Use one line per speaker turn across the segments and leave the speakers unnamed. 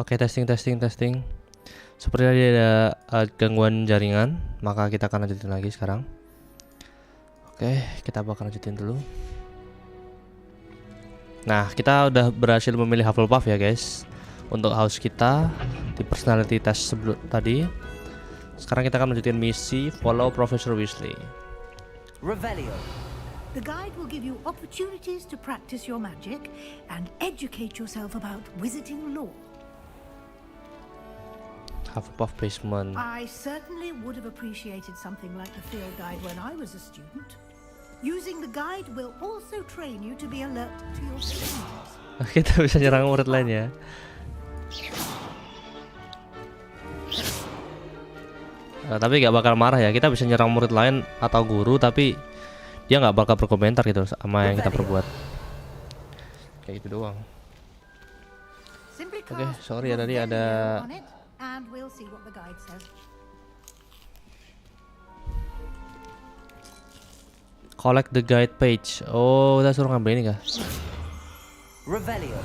Oke, testing. Seperti tadi ada gangguan jaringan, maka kita akan lanjutin lagi sekarang. Oke, kita bakal lanjutin dulu. Nah, kita udah berhasil memilih Hufflepuff ya guys, untuk house kita di personality test sebelum tadi. Sekarang kita akan lanjutin misi follow Professor Weasley.
Revelio.
The guide will give you opportunities to practice your magic and educate yourself about wizarding lore.
Hufflepuff basement.
I certainly would have appreciated something like the field guide when I was a student. Using the guide will also train you to be alert to your surroundings.
Kita bisa nyerang murid lain ya. Tapi nggak bakal marah ya. Kita bisa nyerang murid lain atau guru, tapi dia nggak bakal berkomentar gitu sama yang kita perbuat. Kayak gitu doang. Oke, sorry ya tadi ada.
And we'll see what the guide says.
Collect the guide page. Oh, udah suruh ngambil ini kah?
Revelio.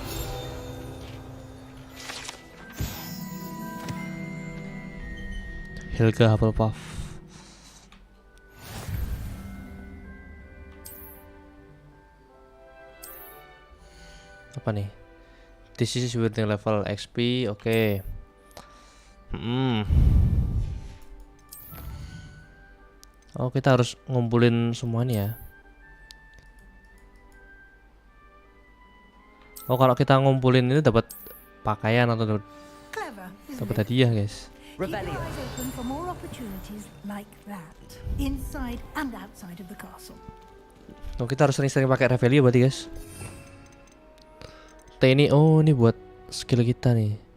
Helga Hufflepuff. Apa nih? This is within level XP. Oke. Oh, kita harus ngumpulin semuanya ya. Oh, kalau kita ngumpulin ini dapat pakaian atau dapat hadiah, guys.
Keep your eyes open for more opportunities like that inside and outside of the castle.
Oh, kita harus sering-sering pakai Revelio berarti, guys. T ini, oh ini buat skill kita nih.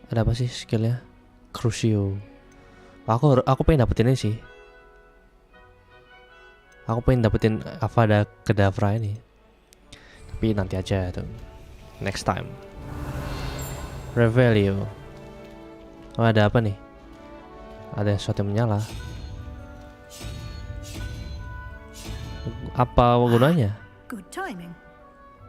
Ada apa sih skillnya? Crucio. Aku pengen dapetin ini sih. Aku pengen dapetin Avada Kedavra ini. Tapi nanti aja tuh. Next time. Revelio. Oh, ada apa nih? Ada sesuatu yang menyala. Apa gunanya?
Good timing.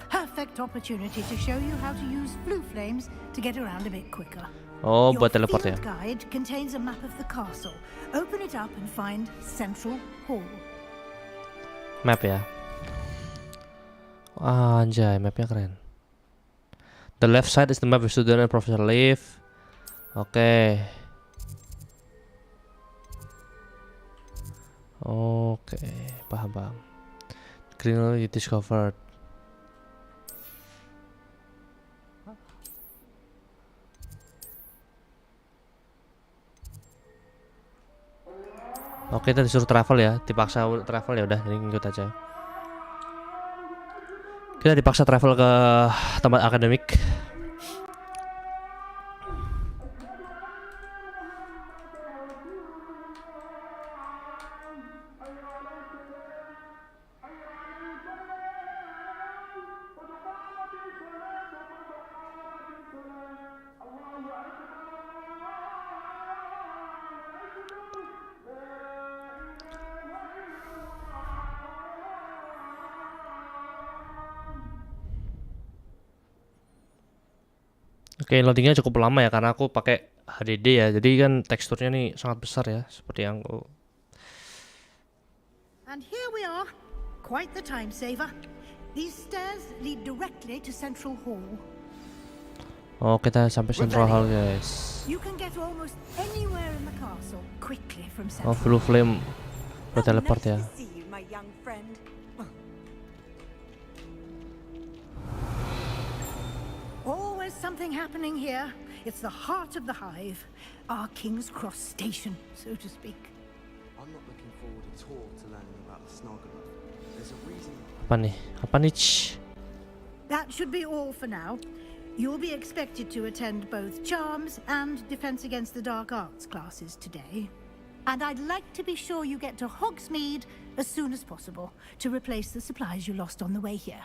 Perfect opportunity to show you how to use blue flames to get around a bit quicker.
Oh, buat teleport ya.
Your field guide contains a map of the castle. Open it up and find Central Hall.
Map ya. Anjay, mapnya keren. The left side is the map of student and professor live. Oke. Oke, paham. Green you discovered. Oke, kita disuruh travel ya, dipaksa travel ya udah, jadi ngikut aja. Kita dipaksa travel ke tempat akademik. Oke, loadingnya cukup lama ya karena aku pakai HDD ya, jadi kan teksturnya nih sangat besar ya, seperti yang aku.
And here we are, quite the time saver. These stairs lead directly to Central Hall.
Oh, kita sampai Central Hall guys.
You can get almost anywhere in the castle quickly from
Oh,
Central.
blue flame buat teleport ya.
Always something happening here. It's the heart of the hive, our King's Cross station, so to speak.
I'm not looking forward at all to learning about the Snargamuff. There's a reason.
Apa nih?
That should be all for now. You'll be expected to attend both Charms and Defense Against the Dark Arts classes today. And I'd like to be sure you get to Hogsmeade as soon as possible to replace the supplies you lost on the way here.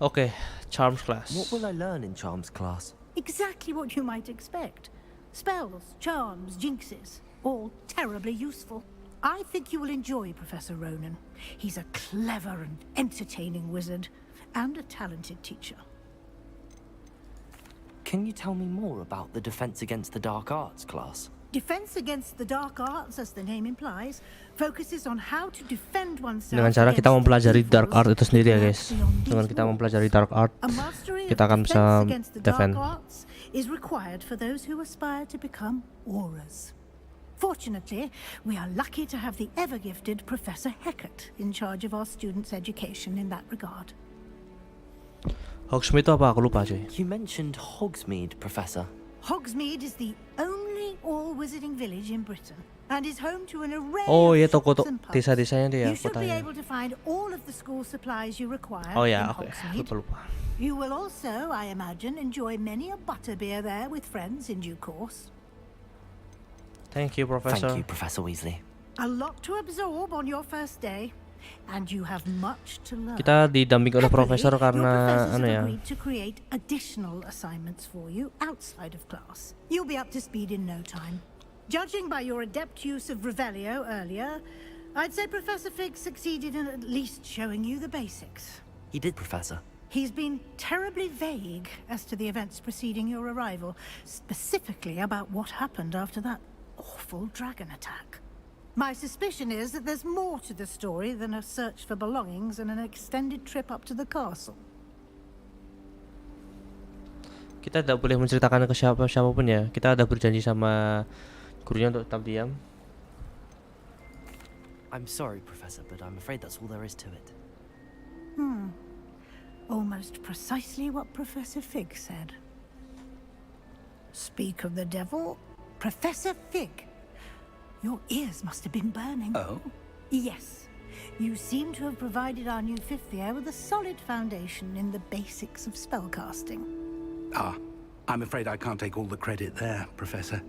Oke, Charms class.
What will I learn in Charms class?
Exactly what you might expect. Spells, charms, jinxes, all terribly useful. I think you will enjoy Professor Ronan. He's a clever and entertaining wizard, and a talented teacher.
Can you tell me more about the Defense Against the Dark Arts class?
Defense Against the Dark Arts, as the name implies, focuses on how to defend oneself
Dengan cara kita
against
mempelajari
the
dark art
evils
itu sendiri ya
that
guys.
lurk beyond
Dengan
these
kita
walls.
mempelajari dark art,
A mastery
kita
of
akan bisa
defense against the
defend.
dark arts is required for those who aspire to become auras. Fortunately, we are lucky to have the ever-gifted Professor Heckert in charge of our students' education in that regard.
Hogsmeade itu apa? Aku lupa cuy.
You mentioned Hogsmeade, Professor.
Hogsmeade is the only all-wizarding village in Britain and is home to an array
Oh
of
iya, toko
shops and pubs.
desa-desanya dia
You should be
kotanya.
able to find all of the school supplies you require
Oh
in
ya, oke.
Hogsmeade.
Lupa.
You will also, I imagine, enjoy many a butterbeer there with friends in due course.
Thank you, Professor.
Thank you, Professor Weasley.
A lot to absorb on your first day, and you have much to learn.
Kita didampingi oleh
Happily,
profesor
your
karena
professors
anu
have
ya.
agreed to create additional assignments for you outside of class. You'll be up to speed in no time. Judging by your adept use of Revelio earlier, I'd say Professor Fig succeeded in at least showing you the basics.
He did, Professor.
He's been terribly vague as to the events preceding your arrival, specifically about what happened after that awful dragon attack. My suspicion is that there's more to the story than a search for belongings and an extended trip up to the castle.
Kita tidak boleh menceritakan ke siapapun ya. Kita ada berjanji sama gurunya untuk tetap diam.
I'm sorry, Professor, but I'm afraid that's all there is to it.
Almost precisely what Professor Fig said. Speak of the devil, Professor Fig. Your ears must have been burning.
Oh?
Yes. You seem to have provided our new fifth year with a solid foundation in the basics of spellcasting.
Ah, I'm afraid I can't take all the credit there, Professor.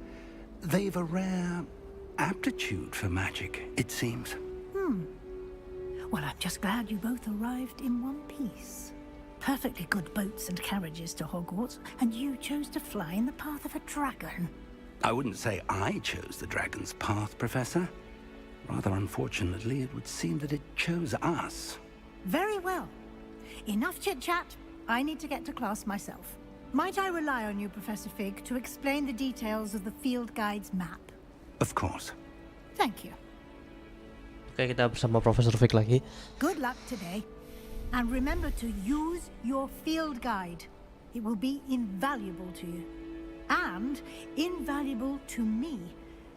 They've a rare aptitude for magic, it seems.
Well, I'm just glad you both arrived in one piece. Perfectly good boats and carriages to Hogwarts, and you chose to fly in the path of a dragon.
I wouldn't say I chose the dragon's path, Professor. Rather unfortunately, it would seem that it chose us.
Very well. Enough chit-chat. I need to get to class myself. Might I rely on you, Professor Fig, to explain the details of the field guide's map?
Of course.
Thank you.
Oke, kita bersama Profesor Fig lagi.
Good luck today. And remember to use your field guide. It will be invaluable to you. And invaluable to me,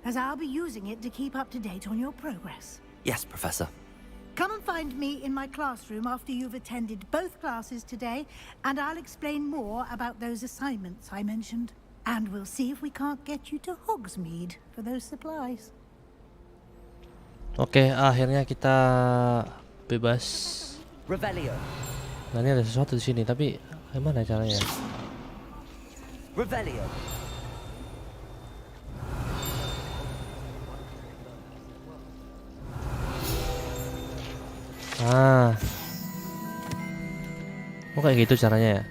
as I'll be using it to keep up to date on your progress.
Yes, Professor.
Come and find me in my classroom after you've attended both classes today, and I'll explain more about those assignments I mentioned. And we'll see if we can't get you to Hogsmeade for those supplies.
Oke, akhirnya kita bebas.
Revelio.
Nah, ini ada sesuatu di sini, tapi gimana caranya?
Revelio.
Ah. Oh, kayak gitu caranya ya.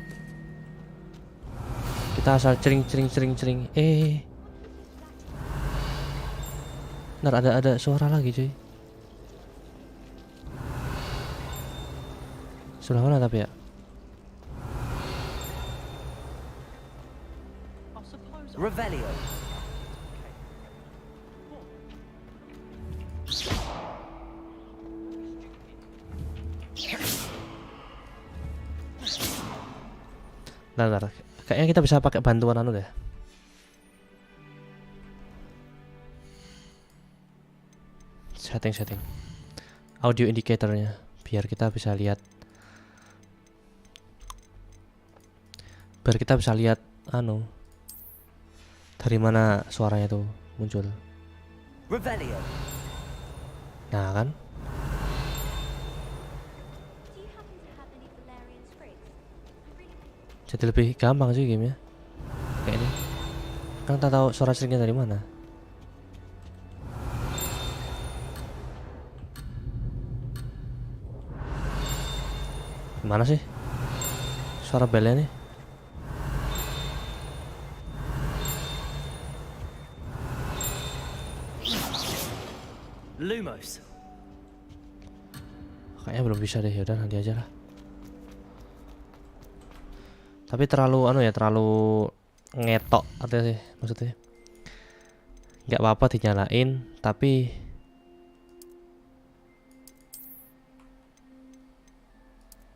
Kita asal cering. Ntar ada suara lagi cuy. Sudah mana tapi ya?
Revelio.
Ntar. Kayaknya kita bisa pakai bantuan anu deh. Setting. Audio indicatornya biar kita bisa lihat. Anu. Dari mana suaranya tuh muncul.
Revelio.
Nah, kan? Jadi lebih gampang sih gamenya. Kayak ini. Kan tak tahu suara seringnya dari mana. Mana sih suara belnya nih?
Lumos.
Kayaknya belum bisa deh, yaudah nanti aja lah. Tapi terlalu anu ya, terlalu ngetok artinya sih maksudnya. Nggak apa-apa dinyalain, tapi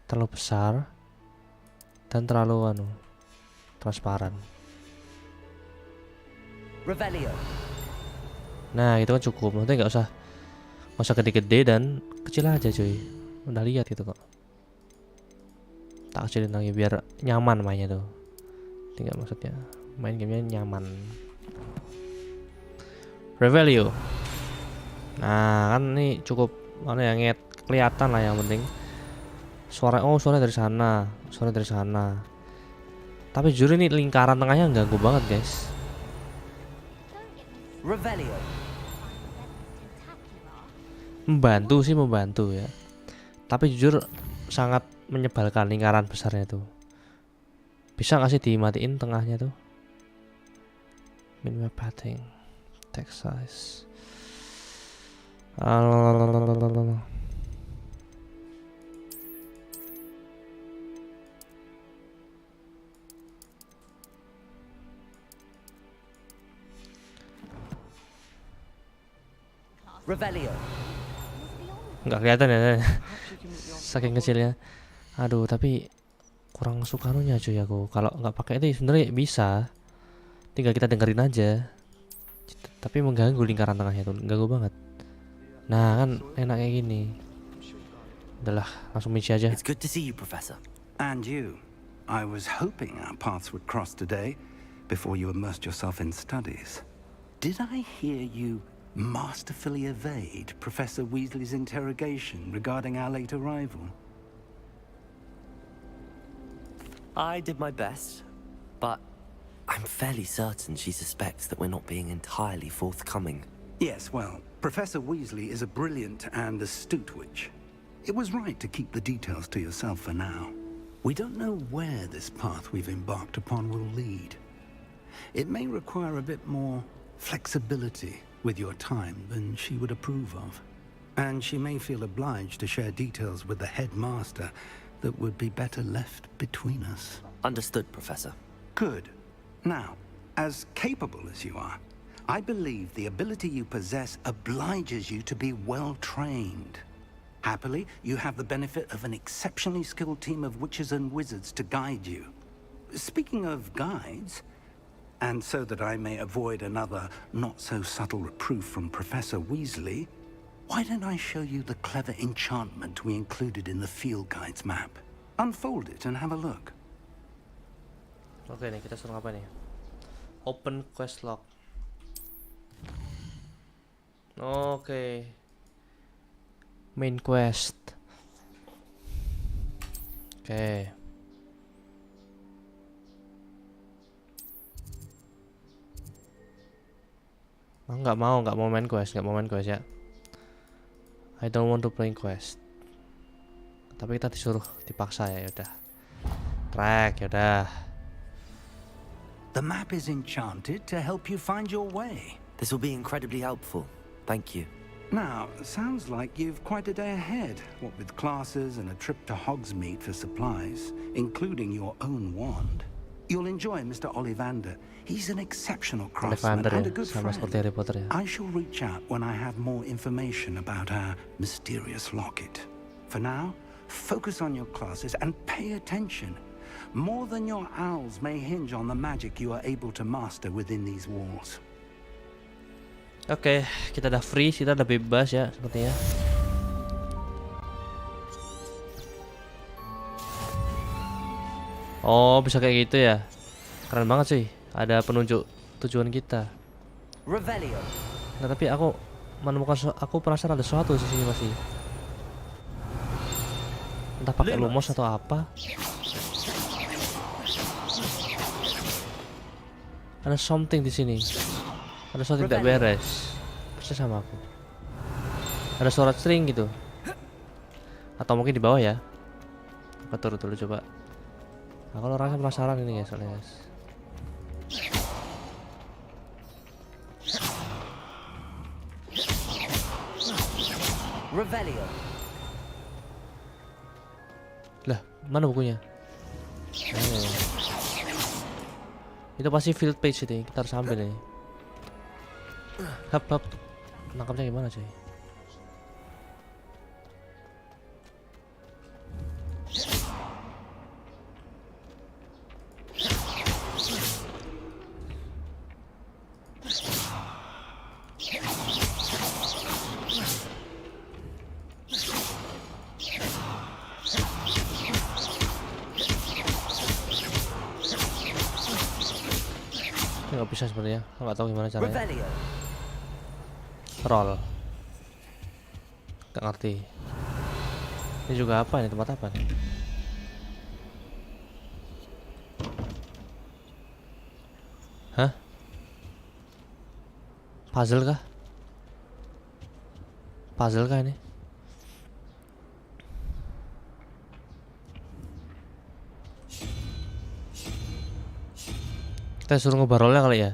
terlalu besar dan terlalu anu transparan.
Revelio.
Nah itu kan cukup, maksudnya nggak usah gede-gede dan kecil aja cuy. Udah lihat gitu kok. Tak kecilin lagi biar nyaman mainnya tuh. Tinggal maksudnya main gamenya nyaman. Revelio. Nah kan ini cukup mana ya, kelihatan lah yang penting. Suara dari sana, suara dari sana. Tapi jujur ini lingkaran tengahnya ganggu banget guys.
Revelio.
Membantu ya. Tapi jujur sangat menyebalkan lingkaran besarnya tuh. Bisa nggak sih dimatiin tengahnya tuh? Minimap padding, text size.
Revelio.
Nggak kelihatan ya, saking kecilnya. Aduh, tapi kurang suka anunya cuy aku. Kalau nggak pakai itu sebenarnya bisa, tinggal kita dengerin aja. Tapi mengganggu lingkaran tengahnya tuh, ganggu banget. Nah kan enak kayak gini. Udahlah, langsung misi aja.
It's good to see you, Professor.
And you. I was hoping our paths would cross today before you immersed yourself in studies. Did I hear you masterfully evade Professor Weasley's interrogation regarding our late arrival?
I did my best, but I'm fairly certain she suspects that we're not being entirely forthcoming.
Yes, well, Professor Weasley is a brilliant and astute witch. It was right to keep the details to yourself for now. We don't know where this path we've embarked upon will lead. It may require a bit more flexibility with your time than she would approve of. And she may feel obliged to share details with the headmaster that would be better left between us.
Understood, Professor.
Good. Now, as capable as you are, I believe the ability you possess obliges you to be well trained. Happily, you have the benefit of an exceptionally skilled team of witches and wizards to guide you. Speaking of guides, and so that I may avoid another not-so-subtle reproof from Professor Weasley, why don't I show you the clever enchantment we included in the field guide's map? Unfold it and have a look.
Oke nih, kita suruh apa nih? Open quest log. Oke. Main quest. Oke. Nggak mau main quest ya. I don't want to play quest. Tapi kita dipaksa ya, yaudah. Track, yaudah.
The map is enchanted to help you find your way.
This will be incredibly helpful. Thank you.
Now, sounds like you've quite a day ahead, what with classes and a trip to Hogsmeade for supplies, including your own wand. You'll enjoy Mr. Ollivander. He's an exceptional craftsman and a good friend. I shall reach out when I have more information about our mysterious locket. For now, focus on your classes and pay attention. More than your owls may hinge on the magic you are able to master within these walls.
Oke, kita udah free, kita udah bebas ya sepertinya. Oh, bisa kayak gitu ya. Keren banget sih. Ada penunjuk tujuan kita.
Revelio.
Nah, tapi aku penasaran ada sesuatu di sini masih. Entah pakai lumos atau apa. Ada something di sini. Ada sesuatu tidak beres. Persis sama aku. Ada suara string gitu. Atau mungkin di bawah ya. Apa turun dulu coba. Aku rasanya penasaran ini guys, soalnya guys.
Revelio.
Lah, mana bukunya? Itu pasti field page ini, kita harus ambil ini. Hap. Nangkapnya gimana cuy? Nggak bisa sebenarnya, nggak tahu gimana caranya.
Revelio.
Roll. Nggak ngerti. Ini juga apa nih, tempat apa nih? Hah? Puzzle kah? Puzzle kah ini? Kita suruh ngebarolnya kali ya.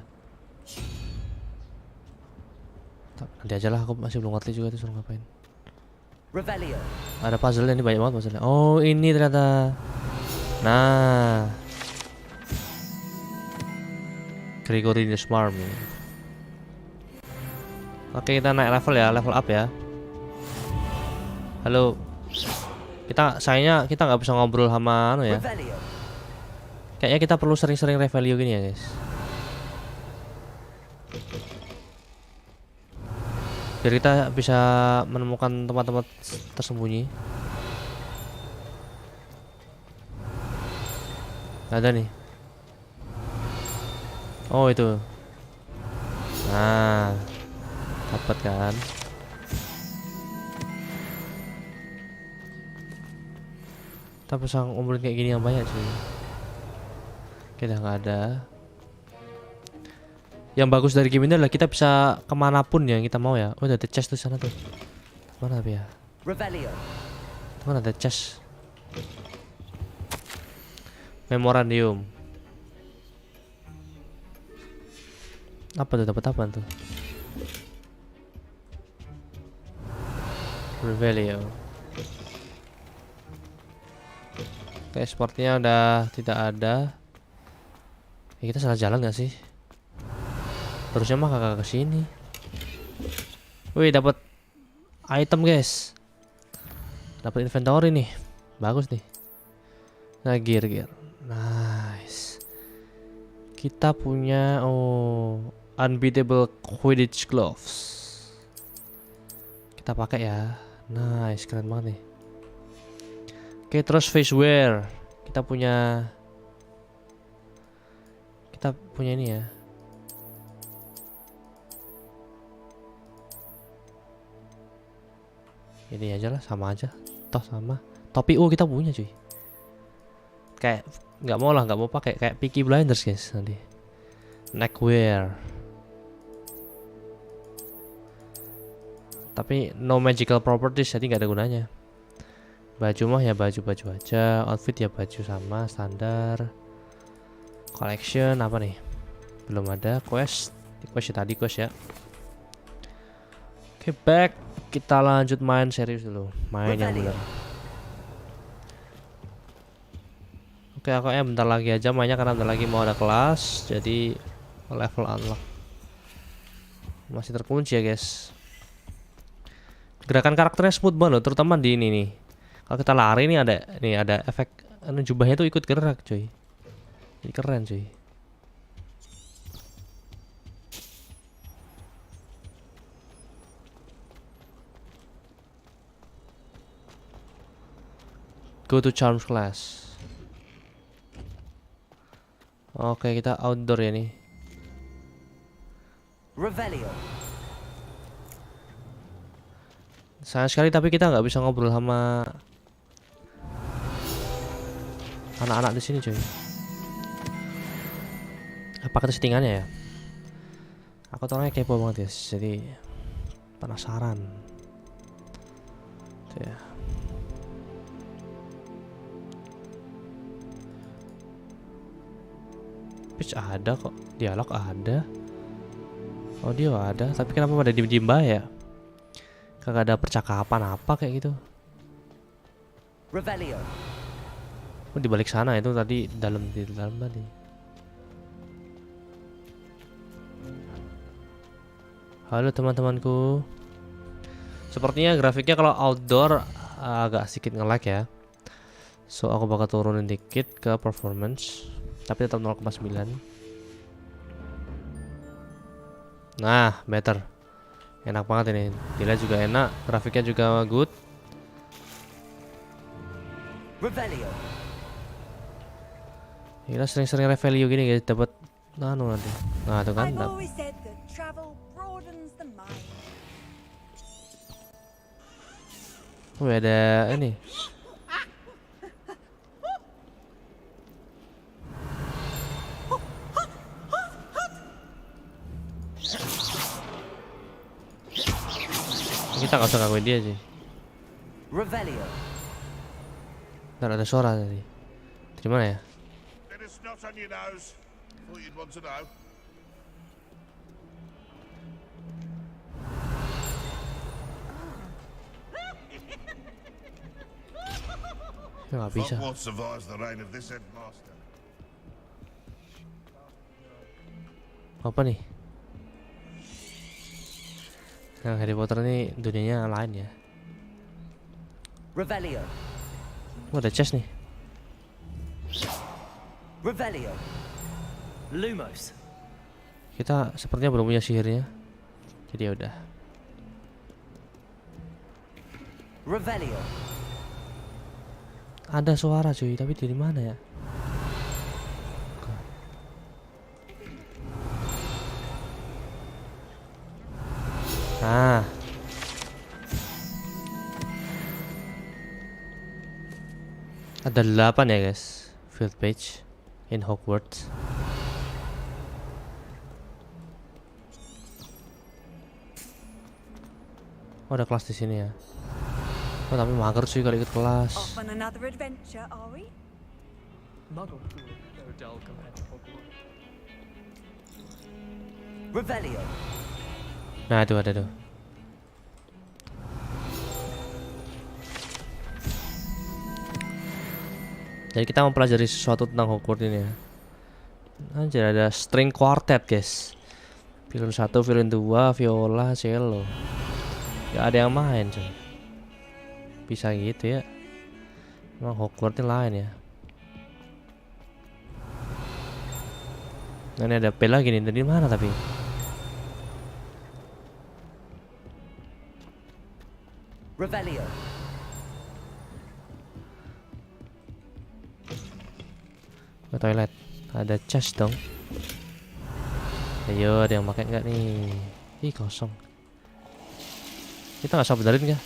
Nanti aja lah, aku masih belum ngerti juga itu suruh ngapain.
Revelio.
Ada puzzle ini, banyak banget puzzle. Oh ini ternyata. Nah, Gregory the Swarm ini. Oke, kita naik level ya, level up ya. Halo. Sayangnya kita nggak bisa ngobrol sama anu ya.
Revelio.
Kayaknya kita perlu sering-sering revalue gini ya guys. Biar kita bisa menemukan tempat-tempat tersembunyi. Nggak ada nih. Oh itu. Nah, dapat kan. Kita bisa ngumpulin kayak gini yang banyak sih. Kita nggak ada. Yang bagus dari game ini adalah kita bisa kemanapun yang kita mau ya. Oh ada chest tuh sana tuh. Mana ya?
Revelio.
Mana ada chest? Memorandum. Apa tuh? Dapat apa tuh? Revelio. Oke, sepertinya udah tidak ada. Ya, kita salah jalan gak sih? Terusnya mah kagak kesini. Wih, dapat item guys. Dapat inventory nih. Bagus nih. Nah, gear. Nice. Kita punya unbeatable Quidditch gloves. Kita pakai ya. Nice, keren banget nih. Oke, terus face wear. Kita punya ini ya. Ini aja lah, sama aja. Toh sama. Topi kita punya cuy. Kayak nggak mau pakai kayak Peaky Blinders guys nanti. Neckwear. Tapi no magical properties, jadi nggak ada gunanya. Baju mah ya baju aja. Outfit ya baju sama standar. Collection apa nih? Belum ada. Quest ya tadi quest ya. Oke, back. Kita lanjut main serius dulu. Main yang benar. Oke, aku bentar lagi aja mainnya karena bentar lagi mau ada kelas. Jadi level unlock masih terkunci ya guys. Gerakan karakternya smooth banget loh, terutama di ini nih. Kalau kita lari nih ada efek jubahnya tuh ikut gerak cuy. Ini keren cuy. Go to charms class. Oke, kita outdoor ya nih.
Revelio.
Sayang sekali tapi kita nggak bisa ngobrol sama anak-anak di sini cuy. Apa kata settingannya ya? Aku tuh orangnya kepo banget guys, jadi penasaran. Tuh ya. Pitch ada kok, dialog ada, audio ada, tapi kenapa pada diem-diem ya? Kagak ada percakapan apa kayak gitu.
Revelio.
Oh, di balik sana itu tadi di dalam tadi. Halo teman-temanku. Sepertinya grafiknya kalau outdoor agak sedikit nge-lag ya. So aku bakal turunin dikit ke performance, tapi tetap 0,9. Nah, better. Enak banget ini. Dilihat juga enak, grafiknya juga good.
Revelio.
Kita sering-sering revelio gini guys, dapat nanti. Nah, tuh kan.
I've always said that travel broadens the mind.
Oh, ada ini. Kita nggak usah gangguin dia sih.
Revelio.
Ntar ada suara tadi. Dari mana ya?
Then it's not on your nose. Thought you'd want to know.
Ya nggak bisa.
Hogwarts survives the reign of this headmaster.
Apa nih? Nah, Harry Potter ini dunianya lain ya.
Revelio.
Oh, ada chest nih.
Revelio. Lumos.
Kita sepertinya belum punya sihirnya. Jadi ya udah.
Revelio.
Ada suara cuy, tapi dari mana ya? Nah. Ada 8 ya guys, field page in Hogwarts. Oh, ada kelas di sini ya. Oh, tapi mager sih kalau ikut kelas.
Off on another adventure, are we?
Revelio.
Nah, itu ada tuh. Jadi kita mempelajari sesuatu tentang Hogwarts ini ya. Anjir, ada string quartet guys. Violin 1, violin 2, viola, cello. Gak ada yang main cuy. Bisa gitu ya. Emang Hogwarts ini lain ya. Nah, ini ada P lagi nih. Dari mana tapi?
Revelio.
Ke toilet. Ada chest dong. Ayo, ada yang pakai nggak nih? Ih, kosong. Kita nggak usah benerin kah?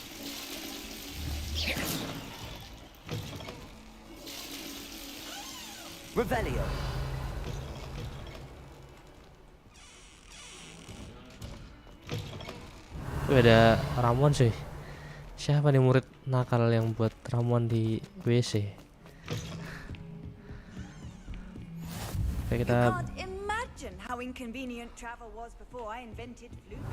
Revelio.
Tuh ada ramuan sih. Siapa nih murid nakal yang buat ramuan di WC? Oke,
You
kita
can't imagine how inconvenient travel was before I invented flute.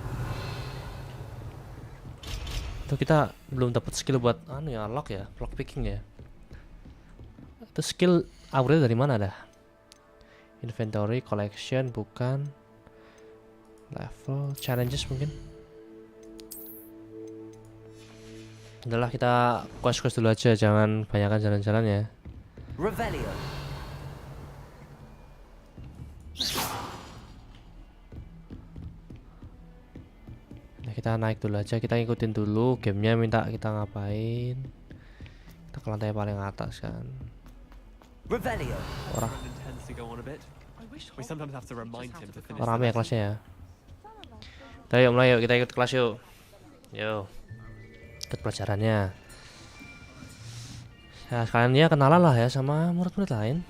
tuh kita belum dapat skill buat anu ya, lock picking ya. Itu skill upgrade dari mana dah? Inventory, collection, bukan. Level, challenges mungkin. Udahlah, kita quest dulu aja, jangan banyakkan jalan-jalan ya.
Revelio.
Nah, kita naik dulu aja, kita ikutin dulu gamenya minta kita ngapain. Kita ke lantai paling atas kan.
Revelio.
Orang
Intends to go on a bit. We sometimes have to remind him to finish.
rame ya kelasnya ya. Udah, yuk mulai, yuk kita ikut kelas yuk. Yuk. Ikut pelajarannya. Ya, sekalian ya kenalan lah ya sama murid-murid lain.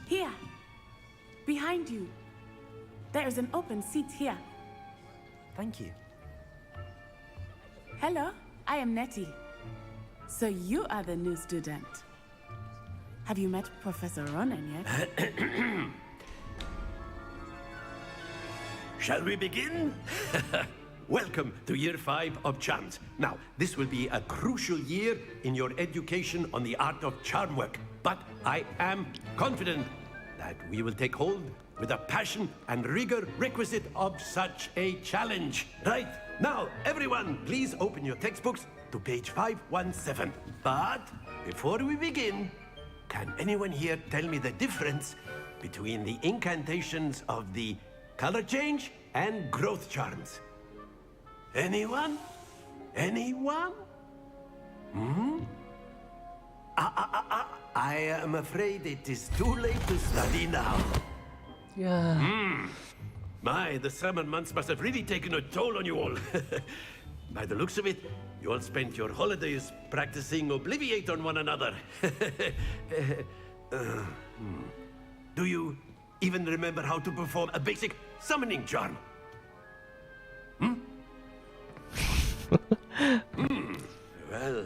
Here, behind you. There is an open seat here.
Thank you.
Hello, I am Nettie. So you are the new student. Have you met Professor Ronan yet?
Shall we begin? welcome to year 5 of charms. Now, this will be a crucial year in your education on the art of charm work. But I am confident that we will take hold with the passion and rigor requisite of such a challenge. Right, now, everyone, please open your textbooks to page 517. But before we begin, can anyone here tell me the difference between the incantations of the color change and growth charms? Anyone? Anyone? I am afraid it is too late to study now.
Ya.
My, the summer months must have really taken a toll on you all. By the looks of it, you all spent your holidays practicing Obliviate on one another. Do you even remember how to perform a basic summoning charm? Well,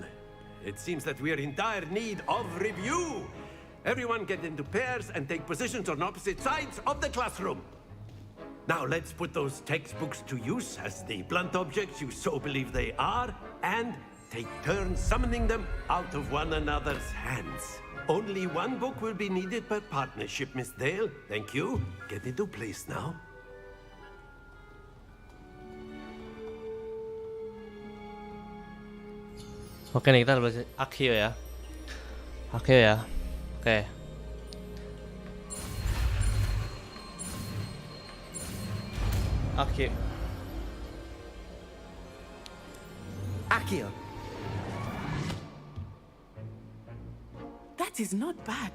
it seems that we are in dire need of review. Everyone get into pairs and take positions on opposite sides of the classroom. Now let's put those textbooks to use as the blunt objects you so believe they are, and take turns summoning them out of one another's hands. Only one book will be needed per partnership, Miss Dale. Thank you. Get into place now.
Oke nih, kita belajar Akio ya. Akio ya. Oke. Akio.
Akio.
That is not bad.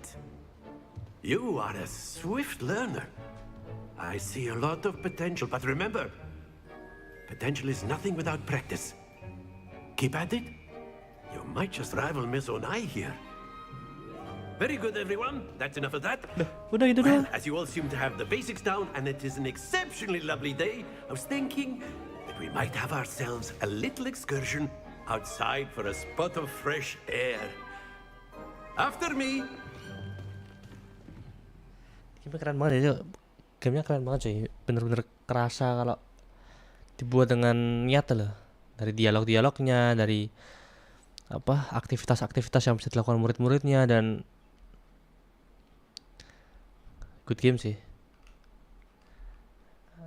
You are a swift learner. I see a lot of potential, but remember, potential is nothing without practice. Keep at it. You might just rival Miss Onai here. Very good, everyone. That's enough of that.
Udah gitu
Well,
doang.
as you all seem to have the basics down, and it is an exceptionally lovely day, I was thinking that we might have ourselves a little excursion outside for a spot of fresh air. After me.
Gamenya keren banget ya. Gamenya keren banget cuy. Bener-bener kerasa kalau dibuat dengan niat loh. Dari dialog-dialognya, dari apa aktivitas-aktivitas yang bisa dilakukan murid-muridnya, dan good game sih.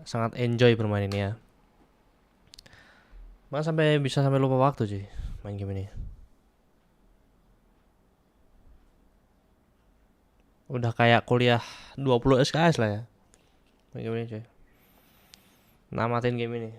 Sangat enjoy bermain ini ya. Bahkan bisa sampai lupa waktu cuy main game ini. Udah kayak kuliah 20 SKS lah ya main game ini cuy. Namatin game ini.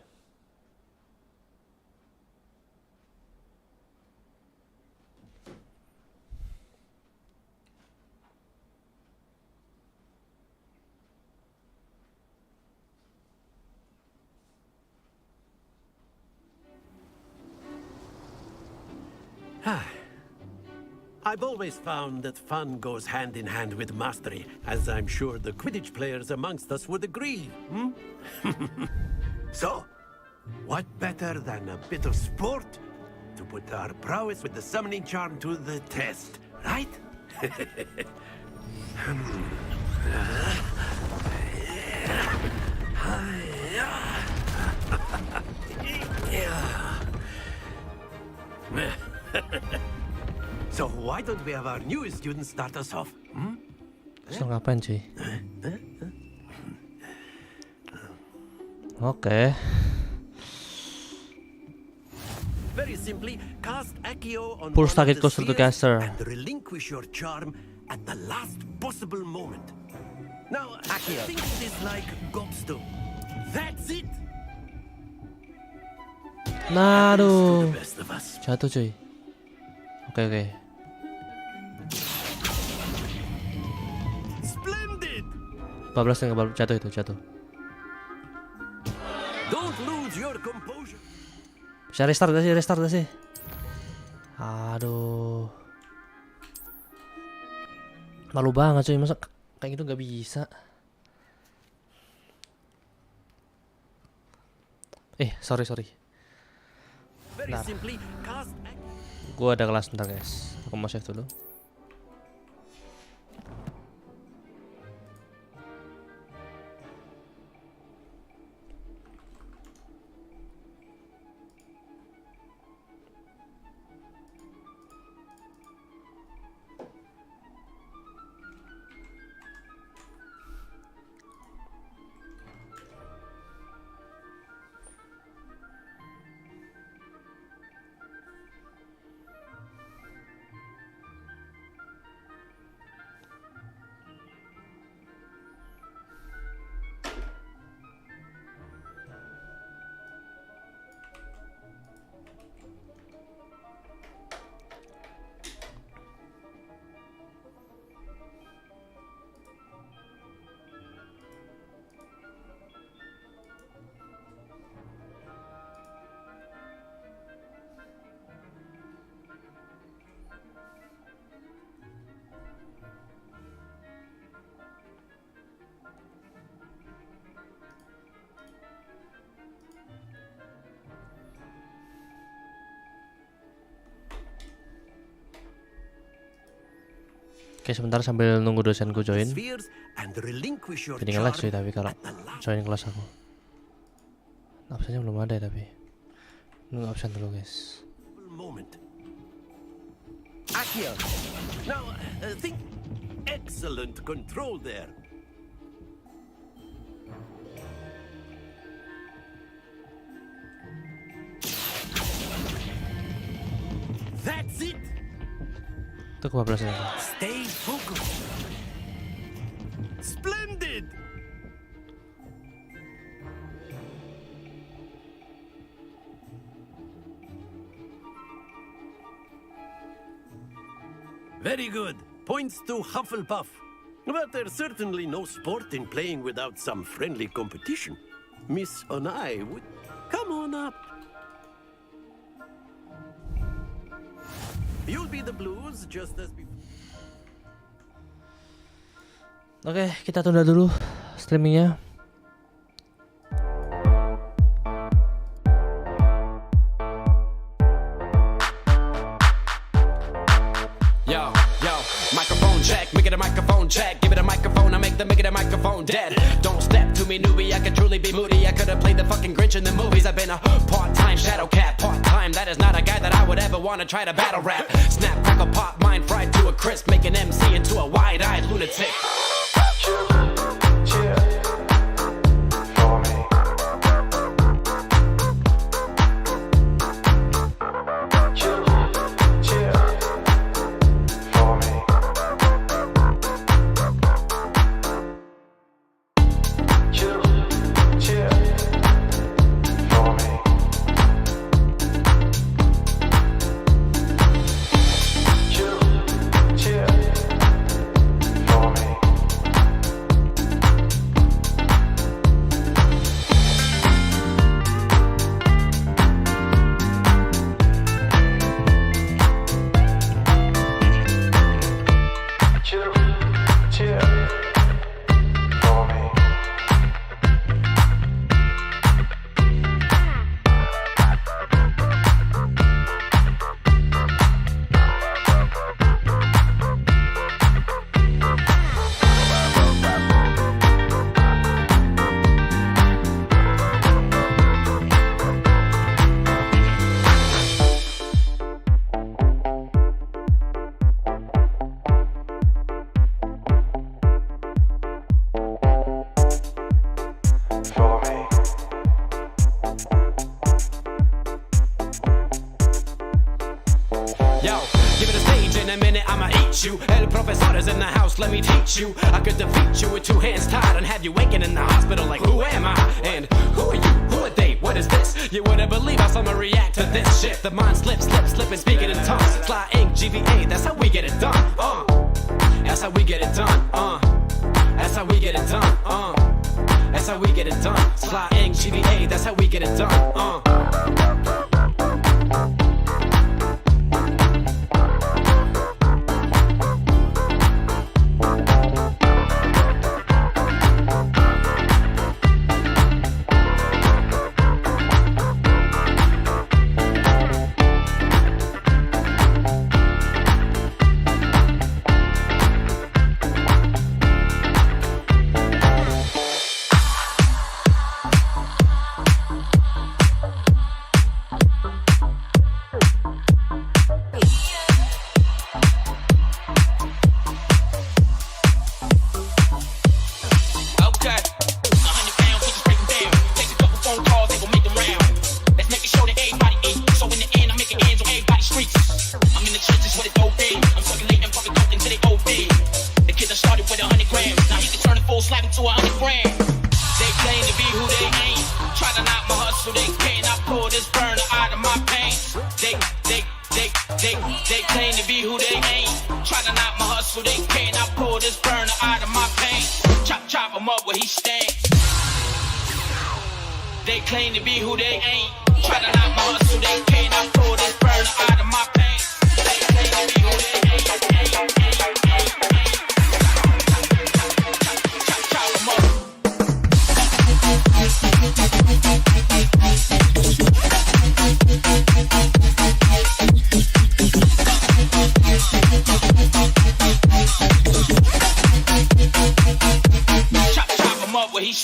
I've always found that fun goes hand in hand with mastery, as I'm sure the Quidditch players amongst us would agree. So, what better than a bit of sport to put our prowess with the summoning charm to the test, right? So why don't we have our newest student start us off?
So ngapain cuy? Oke.
Very simply, cast Accio on
Pull
one
target
of the
closer to
spheres
caster.
and relinquish your charm at the last possible moment. Now,
Accio.
think of this like gobstone. That's it.
Nah,
To
aduh.
the best of us.
Jatuh cuy. Oke.
Splendid.
14 yang jatuh itu, jatuh.
Don't lose your composure.
Bisa restart gak sih? Aduh. Malu banget cuy, masa kayak gitu gak bisa. Sorry.
Very
Bentar.
simply, cast
Gua ada kelas bentar guys. Aku mau save dulu. Oke, sebentar sambil nunggu dosenku join.
spheres and relinquish your
Jadi nge-lag cuy
charm
tapi kalau
at the last
join kelas aku. Absennya belum ada tapi. Nunggu absen dulu guys.
moment. Accio. Now, think. Excellent control there. That's it.
Itu kebablasan.
Stay focused. Splendid. Very good. Points to Hufflepuff. But there's certainly no sport in playing without some friendly competition. Miss Onai would come on up. You'll be the Blues just as before.
Oke, kita tunda dulu streamingnya.
Yo, microphone check, make it a microphone check. Give it a microphone, I make it a microphone dead. Don't step to me, newbie, I could truly be moody. I could have played the fucking Grinch in the movies. I've been a part-time shadow cat, part-time. That is not a guy that I would ever want to try to battle rap. Snap, crackle, pop, mind fried to a crisp. Make an MC into a wide-eyed lunatic. You. El professor is in the house, let me teach you. I could defeat you with two hands tied and have you waking in the hospital like, who am I? And who are you? Who are they? What is this? You wouldn't believe how someone react to this shit. The mind slips, slipping, speaking in tongues. Sly ink, GVA, that's how we get it done. That's how we get it done. That's how we get it done. That's how we get it done. Sly ink, GVA, that's how we get it done.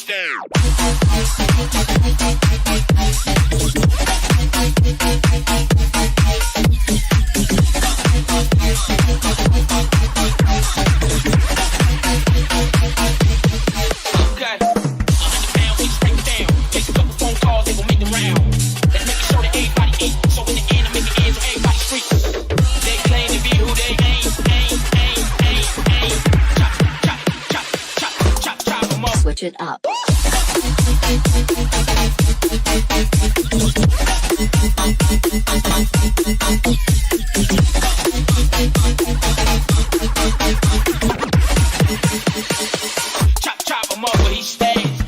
staring. Okay. 100 pounds, we just break it down. Takes a couple phone calls, they gon' make the round. Let's make it sure that everybody eat. So in the end, I make it end so everybody street. They claim to be who they ain't. Chop 'em up.
Switch it up.
Chop 'em up where he stands.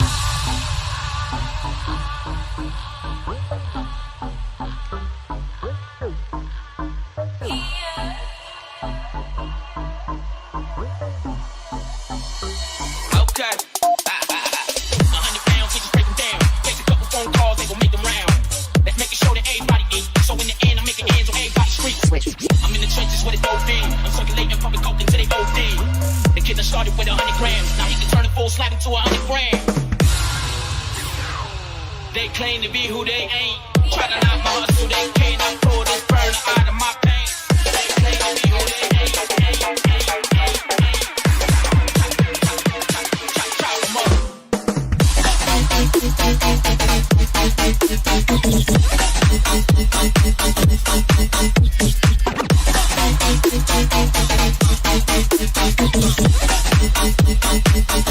Okay. 100 pounds, we just break them down. Takes a couple phone calls, they gon' make them round. Let's make it sure that everybody eat. So in the end, I make it end so everybody street. I'm in the trenches with it both in. I'm circulating public coke until they both in. The kid that started with 100 grams. Now he can turn a full slab into 100 grams. They claim to be who they ain't. Try to knock my hustle, they can't. I pull this burner out of my pants. They claim to be who they ain't. Chop 'em up.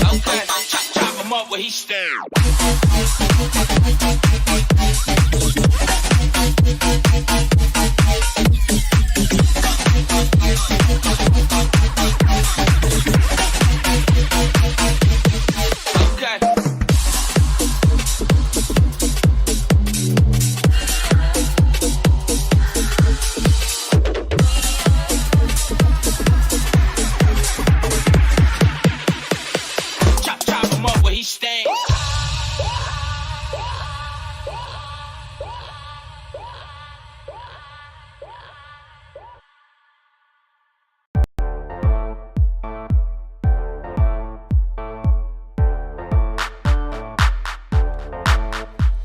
Okay, chop 'em up where he staring. Okay. Chop 'em up where he stands.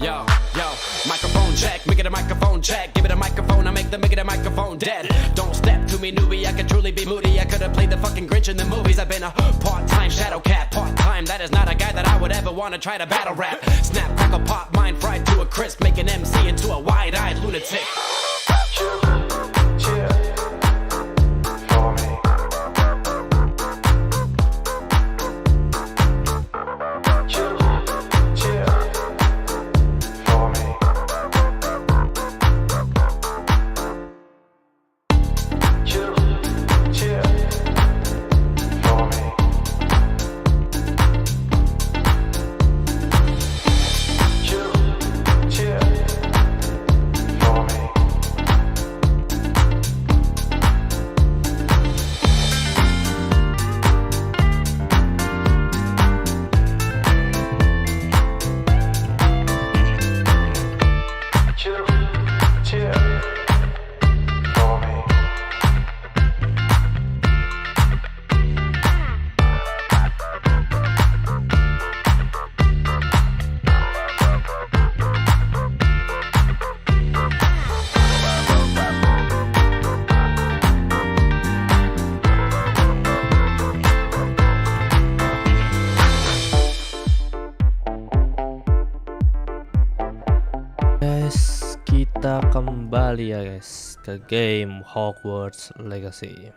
Yo, microphone check, make it a microphone check. Give it a microphone, I make it a microphone dead. Don't step to me, newbie, I could truly be moody. I could've played the fucking Grinch in the movies. I've been a part-time shadow cat, part-time. That is not a guy that I would ever wanna try to battle rap. Snap, crackle, pop, mind fried to a crisp, make an MC into a wide-eyed lunatic.
Kita kembali ya guys ke game Hogwarts Legacy.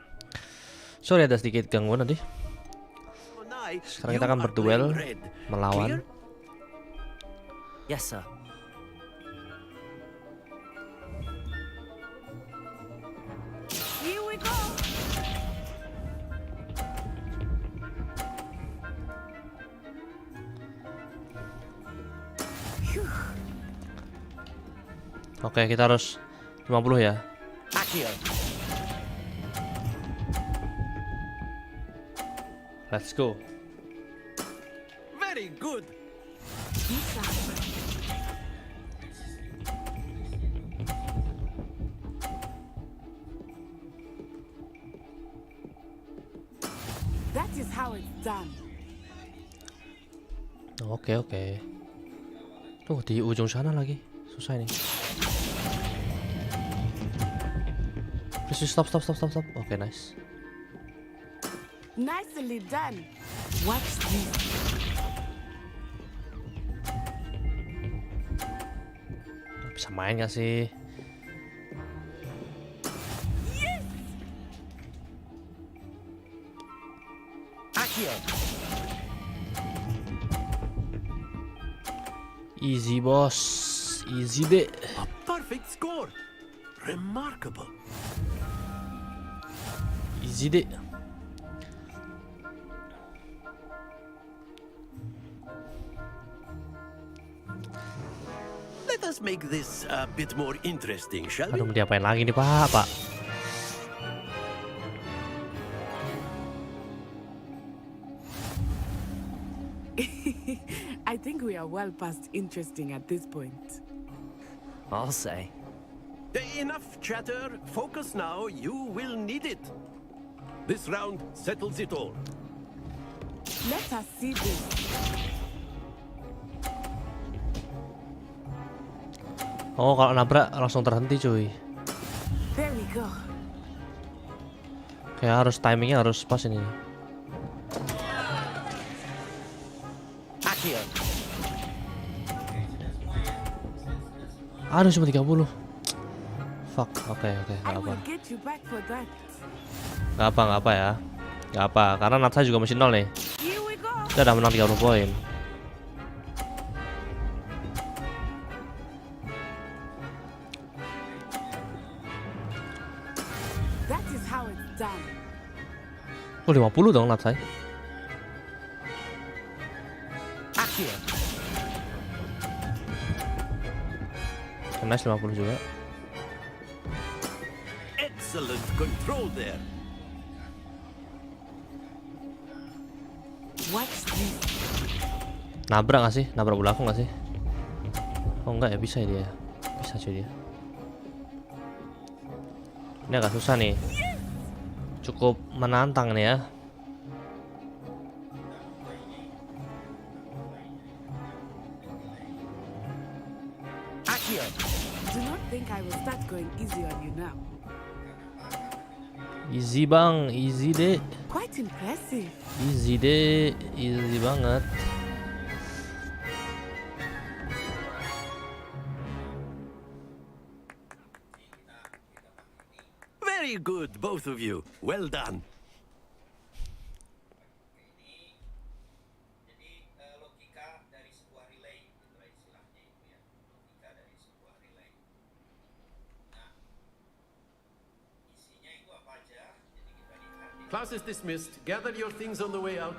Sorry ada sedikit gangguan tadi. Sekarang kita akan berduel melawan.
Yes, sir.
Here we go.
Oke, kita harus 50 ya.
Accio.
Let's go.
Very good.
That is how it's done.
Oke. Tuh di ujung sana lagi. Susah ini. Please stop. Oke, nice.
Nicely done. Watch this.
Bisa main gak sih? Easy bos, easy deh.
A perfect score. Remarkable.
Easy deh.
Let us make this a bit more interesting, shall
Aduh,
we?
mau diapain lagi nih Pak?
I think we are well past interesting at this point.
I'll say.
Enough chatter. Focus now. You will need it. This round settles it all.
Let us see this.
Oh, kalau nabrak langsung terhenti cuy.
There we go.
Kayak harus timingnya harus pas ini. Aduh, cuma 30. Fuck, oke,
I will get you back for that.
Gak apa ya. Gak apa, karena nat saya juga masih 0 nih.
Here we go.
Kita udah menang 30 poin.
That is how it's done.
Oh, 50 dong nat saya. Nice, 50 juga.
Excellent control there.
Watch this.
Nabrak gak sih? Nabrak belakang gak sih? Oh enggak ya, bisa ya dia. Bisa cuy dia. Ini agak susah nih. Cukup menantang nih ya.
Do not think I will start going easy on you now.
Easy bang, easy deh.
Quite impressive.
Easy deh, easy banget.
Very good, both of you. Well done. Class is dismissed. Gather your things on the way out.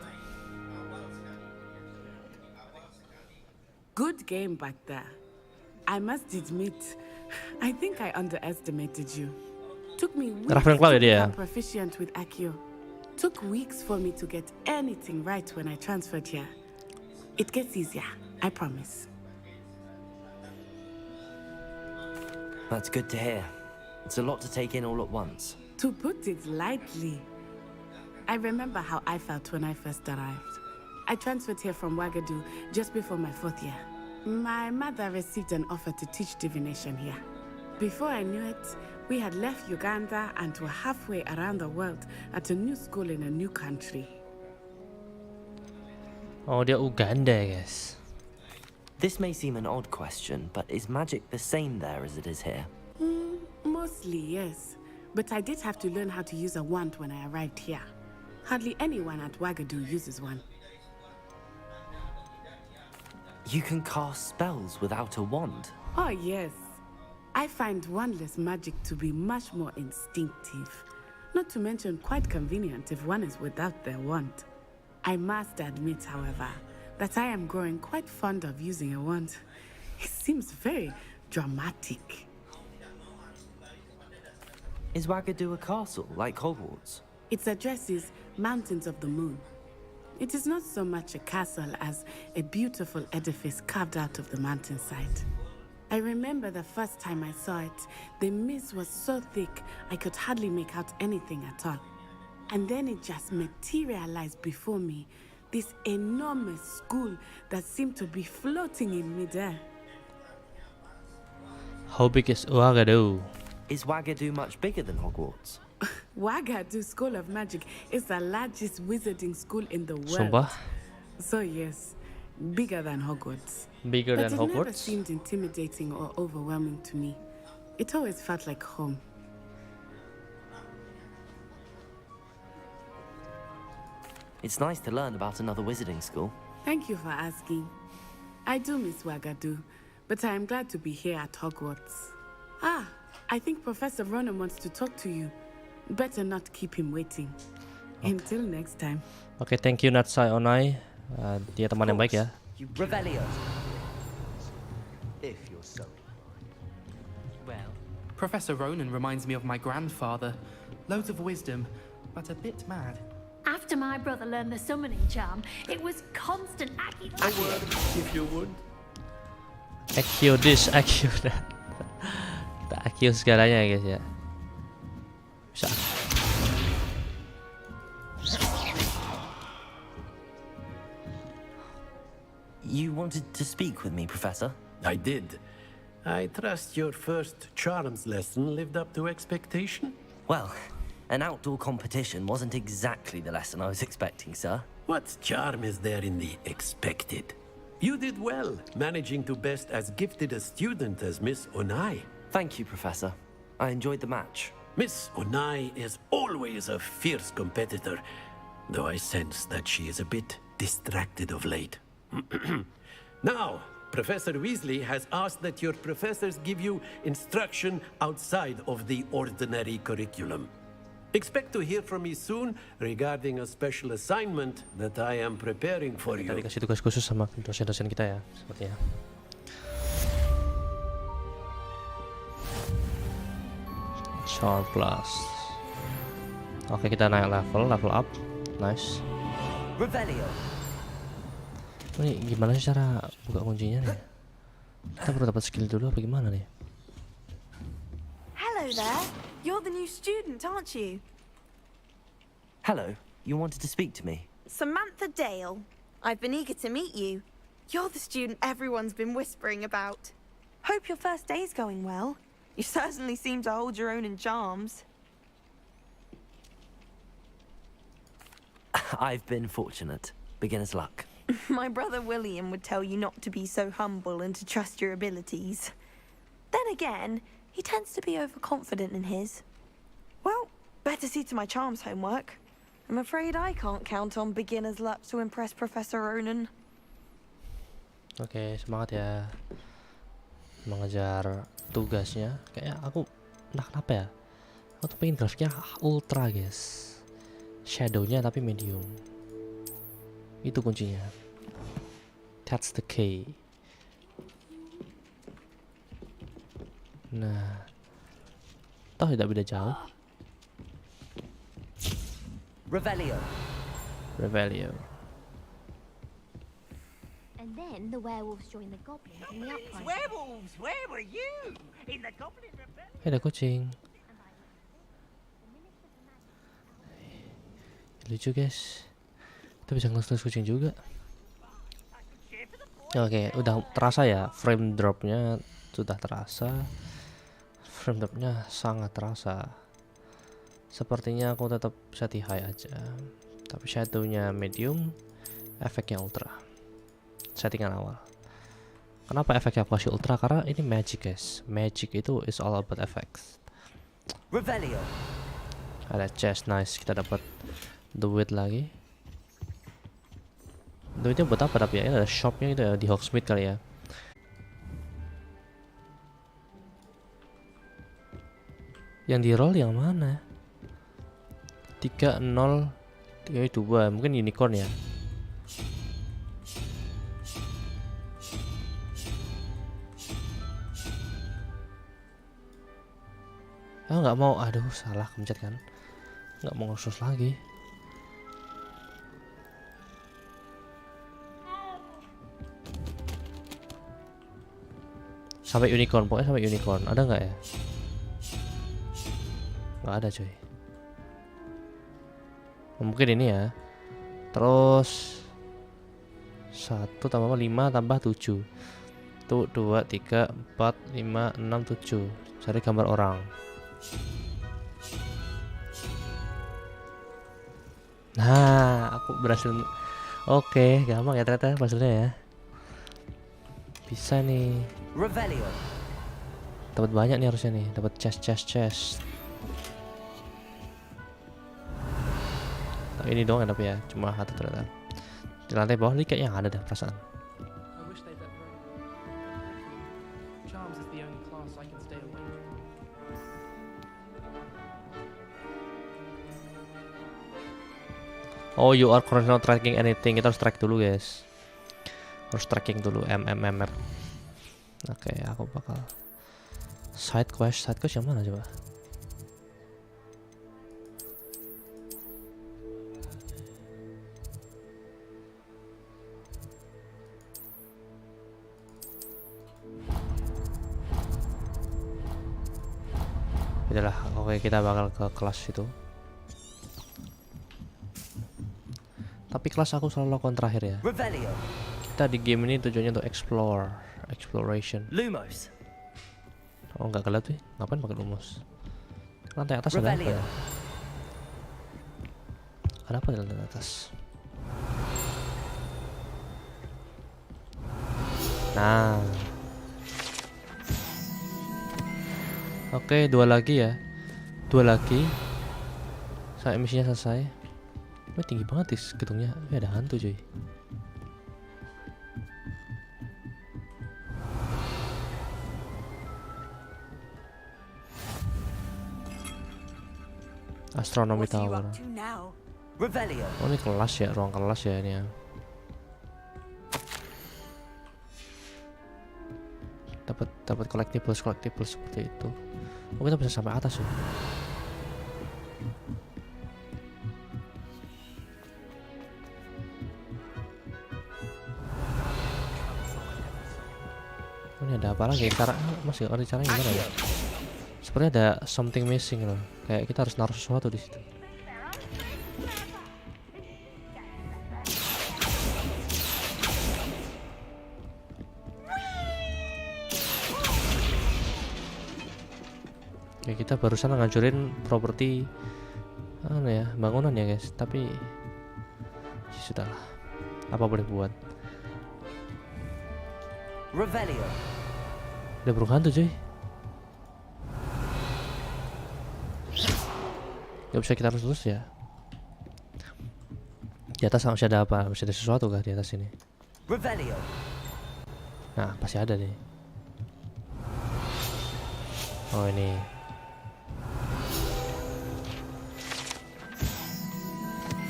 Good game back there. I must admit, I think I underestimated you. Took me weeks to become proficient with Accio. Took weeks for me to get anything right when I transferred here. It gets easier, I promise.
That's good to hear. It's a lot to take in all at once.
To put it lightly, I remember how I felt when I first arrived. I transferred here from Ouagadougou just before my 4th year. My mother received an offer to teach divination here. Before I knew it, we had left Uganda and were halfway around the world at a new school in a new country.
Oh, dia Uganda, guys.
This may seem an odd question, but is magic the same there as it is here?
Mostly, yes. But I did have to learn how to use a wand when I arrived here. Hardly anyone at Ouagadougou uses one.
You can cast spells without a wand?
Oh, yes. I find wandless magic to be much more instinctive. Not to mention quite convenient if one is without their wand. I must admit, however, that I am growing quite fond of using a wand. It seems very dramatic.
Is Ouagadougou a castle, like Hogwarts?
Its address is Mountains of the Moon. It is not so much a castle as a beautiful edifice carved out of the mountainside. I remember the first time I saw it, the mist was so thick I could hardly make out anything at all. And then it just materialized before me, This enormous school that seemed to be floating in midair.
How big is Wagadu?
Is Wagadu much bigger than Hogwarts?
Wagadu School of Magic is the largest wizarding school in the world.
Sumpah?
So yes, bigger than Hogwarts.
Bigger
But
than
it never
Hogwarts?
seemed intimidating or overwhelming to me. It always felt like home.
It's nice to learn about another wizarding school.
Thank you for asking. I do miss Wagadu, but I am glad to be here at Hogwarts. Ah, I think Professor Ronan wants to talk to you. Better not keep him waiting. Until next time.
Oke, thank you Natsai Onai. Dia teman yang baik ya.
Revelio.
If you're so
Well, Professor Ronan reminds me of my grandfather. Loads of wisdom, but a bit mad.
After my brother learned the summoning charm, it was constant Accio.
If you would.
Accio this, Accio that. Kita Accio segalanya ya guys ya. Bisa.
You wanted to speak with me, Professor?
I did. I trust your first charms lesson lived up to expectation?
Well, an outdoor competition wasn't exactly the lesson I was expecting, sir.
What charm is there in the expected? You did well, managing to best as gifted a student as Miss Onai.
Thank you, Professor. I enjoyed the match.
Miss Onai is always a fierce competitor, though I sense that she is a bit distracted of late. Now, Professor Weasley has asked that your professors give you instruction outside of the ordinary curriculum. Expect to hear from me soon regarding a special assignment that I am preparing for you.
Kita dikasih tugas khusus sama dosen-dosen kita ya, sepertinya. Charm Plus. Oke, kita naik level up. Nice.
Revelio.
Ini gimana sih cara buka kuncinya nih? Kita perlu dapat skill dulu apa gimana nih?
Hello there. You're the new student, aren't you?
Hello. You wanted to speak to me?
Samantha Dale. I've been eager to meet you. You're the student everyone's been whispering about. Hope your first day's going well. You certainly seem to hold your own in charms.
I've been fortunate. Beginner's luck.
My brother William would tell you not to be so humble and to trust your abilities. Then again, he tends to be overconfident in his. Well, better see to my charms homework. I'm afraid I can't count on beginner's luck to impress Professor Ronan.
Oke, semangat ya mengejar tugasnya. Kayak aku entah kenapa ya, aku tuh pengen grafiknya ultra guys, shadownya tapi medium. Itu kuncinya. That's the key. Nah, toh tidak beda jauh.
Revelio.
Revelio.
And then the werewolves joined the goblins in the uprising.
Werewolves, where were you? In the Goblin Rebellion?
Ada kucing. Lucu guys. Kita bisa ngeles kucing juga. Oke, udah terasa ya frame dropnya, sudah terasa. Frame dropnya sangat terasa. Sepertinya aku tetap set high aja. Tapi shadownya medium, efeknya ultra. Settingan awal. Kenapa efeknya aku kasih ultra? Karena ini magic guys. Magic itu is all about effects.
Revelio.
Ada chest, nice. Kita dapat duit lagi. Duitnya buat apa tapi ya? Ini ada shopnya gitu ya, di Hogsmeade kali ya. Yang di roll yang mana? 3032, mungkin unicorn ya. Ah, nggak mau, aduh salah kemencet kan. Nggak mau khusus lagi. Sampai unicorn, pokoknya sampai unicorn. Ada nggak ya? Nggak ada coy. Mungkin ini ya. Terus 1 tambah 5 tambah 7. Itu 2, 3, 4, 5, 6, 7. Cari gambar orang. Nah, aku berhasil. Oke, gampang ya ternyata puzzle-nya ya. Bisa nih.
Revelio.
Dapat banyak nih harusnya nih. Dapat chest. Ini doang ya, tapi ya cuma 1 ternyata. Di lantai bawah ini kayaknya ada dah perasaan.
I wish they'd let Ray. Charms is the only class I can stay away from.
Oh, you are currently not tracking anything. Kita harus track dulu, guys. Harus tracking dulu. MMMR. Oke, aku bakal side quest yang mana coba? Udahlah, oke, kita bakal ke kelas itu. Tapi kelas aku selalu lakukan terakhir ya.
Revelio.
Kita di game ini tujuannya untuk exploration.
Lumos.
Oh, nggak gelap tuh. Ngapain pakai lumos? Lantai atas ada apa ya? Ada apa di lantai atas? Nah. Oke, 2 lagi ya. 2 lagi. Sampai misinya selesai. Wah, tinggi banget sih gedungnya. Ada hantu cuy. Astronomy Tower. Oh, ini kelas ya, ruang kelas ya ini ya. Dapat collectibles seperti itu. Oh, kita bisa sampai atas ya. Oh, ini ada apa lagi? Cara masih ada caranya gimana ya? Sepertinya ada something missing loh. Kayak kita harus naruh sesuatu di situ. Ya, kita barusan ngancurin properti ya, bangunan ya guys, tapi ya sudahlah, apa boleh buat.
Revelio.
Udah burung hantu cuy. Gak bisa kita harus lurus ya. Di atas masih ada apa? Masih ada sesuatu kah di atas ini?
Revelio.
Nah, pasti ada nih. Oh, ini.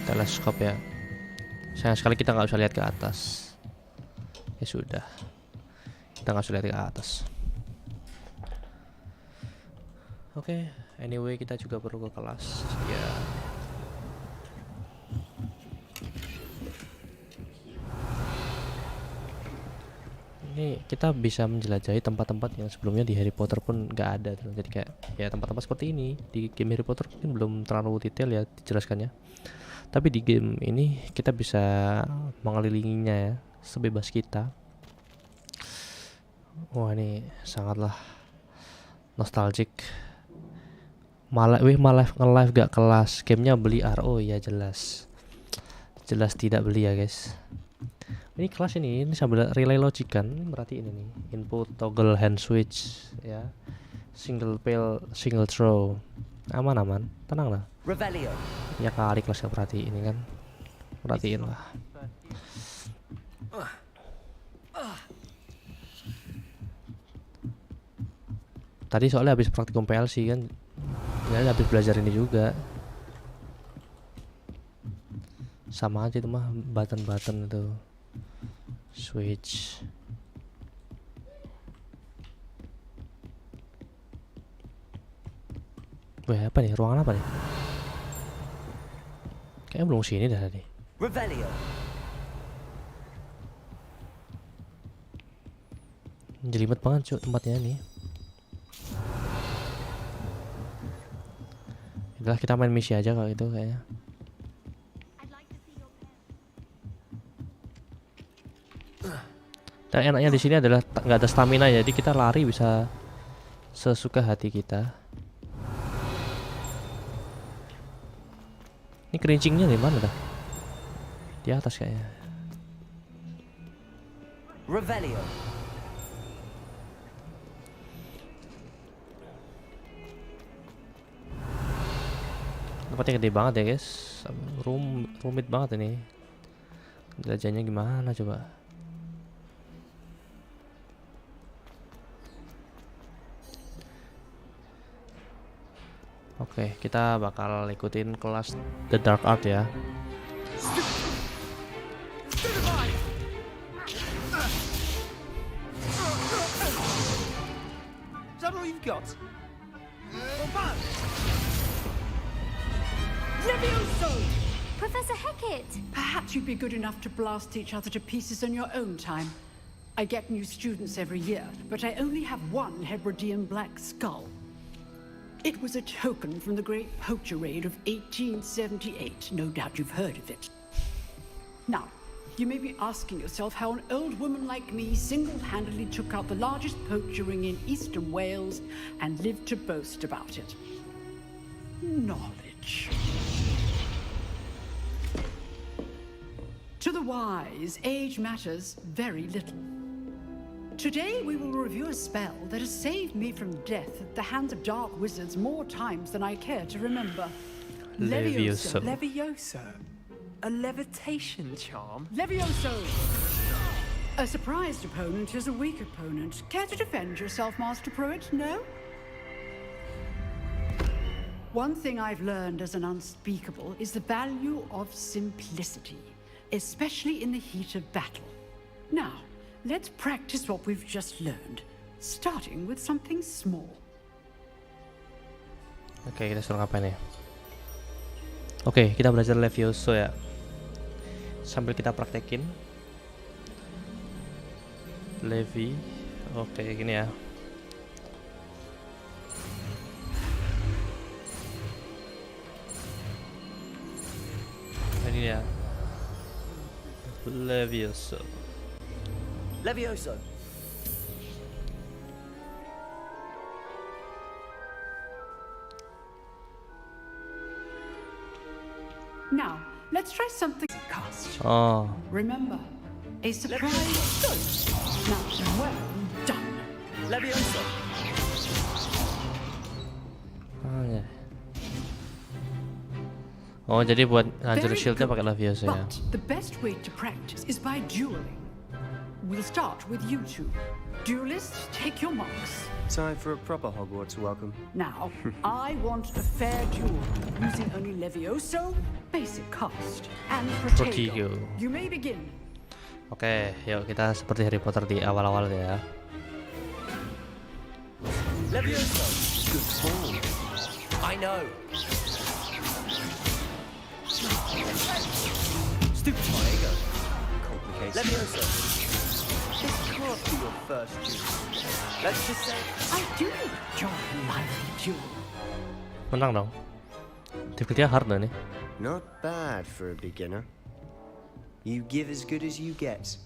Teleskop ya. Sayang sekali kita nggak bisa lihat ke atas. Ya sudah, kita nggak bisa lihat ke atas. Oke, anyway kita juga perlu ke kelas ya. Ini kita bisa menjelajahi tempat-tempat yang sebelumnya di Harry Potter pun nggak ada tuh. Jadi kayak ya tempat-tempat seperti ini di game Harry Potter mungkin belum terlalu detail ya dijelaskannya. Tapi di game ini kita bisa mengelilinginya ya, sebebas kita. Wah, ini sangatlah nostalgic. Malah nge-live gak kelas. Gamenya beli RO ya, jelas tidak beli ya guys. Ini kelas ini sambil relay logic kan. Berarti ini nih, input toggle hand switch ya. Single pail, single throw. Aman, tenang lah.
Revelio.
Ya kali kelas gak perhatiin ini kan. Perhatiin lah. Tadi soalnya habis praktikum PLC kan. Ya habis belajar ini juga. Sama aja itu mah, button itu. Switch. Wah, apa nih? Ruangan apa nih? Kayaknya belum sini dah tadi.
Revelio.
Jelimet banget cuy tempatnya nih. Udah, kita main misi aja kalau itu kayaknya. Dan enaknya di sini adalah nggak ada stamina, jadi kita lari bisa sesuka hati kita. Ini kerincingnya di mana dah? Di atas kayaknya.
Revelio.
Tempatnya gede banget ya guys. Rumit banget ini. Jelajahnya gimana coba? Oke, kita bakal ikutin kelas The Dark Art ya.
Is that all you've got?
Levioso!
Professor Hecat!
Perhaps you'd be good enough to blast each other to pieces in your own time. I get new students every year, but I only have one Hebridean black skull. It was a token from the Great Poacher Raid of 1878. No doubt you've heard of it. Now, you may be asking yourself how an old woman like me single-handedly took out the largest poacher ring in eastern Wales and lived to boast about it. Knowledge. To the wise, age matters very little. Today we will review a spell that has saved me from death at the hands of dark wizards more times than I care to remember.
Levioso.
Levioso? A levitation charm?
Levioso! A surprised opponent is a weak opponent. Care to defend yourself, Master Pruitt? No? One thing I've learned as an unspeakable is the value of simplicity, especially in the heat of battle. Now, let's practice what we've just learned, starting with something small.
Oke, kita suruh ngapain ya? Oke, kita belajar Levioso ya. Sambil kita praktekin. Levi. Oke, gini ya. Ini ya. Levioso.
Levioso.
Now, let's try something cast.
Oh.
Remember, a surprise. Good. Now, well done.
Levioso.
Oh, ya. Oh, jadi buat ngajar shieldnya pakai Levioso ya.
But the best way to practice is by dueling. We'll start with you two. Duelists, take your marks.
Time for a proper Hogwarts welcome.
Now, I want a fair duel using only Levioso, basic cast, and Protego. You may begin.
Oke, yuk kita seperti Harry Potter di awal-awal ya.
Levioso. Good ball. I know. Stupid my ego. Complicated. Levioso. This can't be your first duel. Let's just say
I do enjoy a lively duel.
Menang dong. Difficulty hard nih.
Not bad for a beginner. You give as good as you get.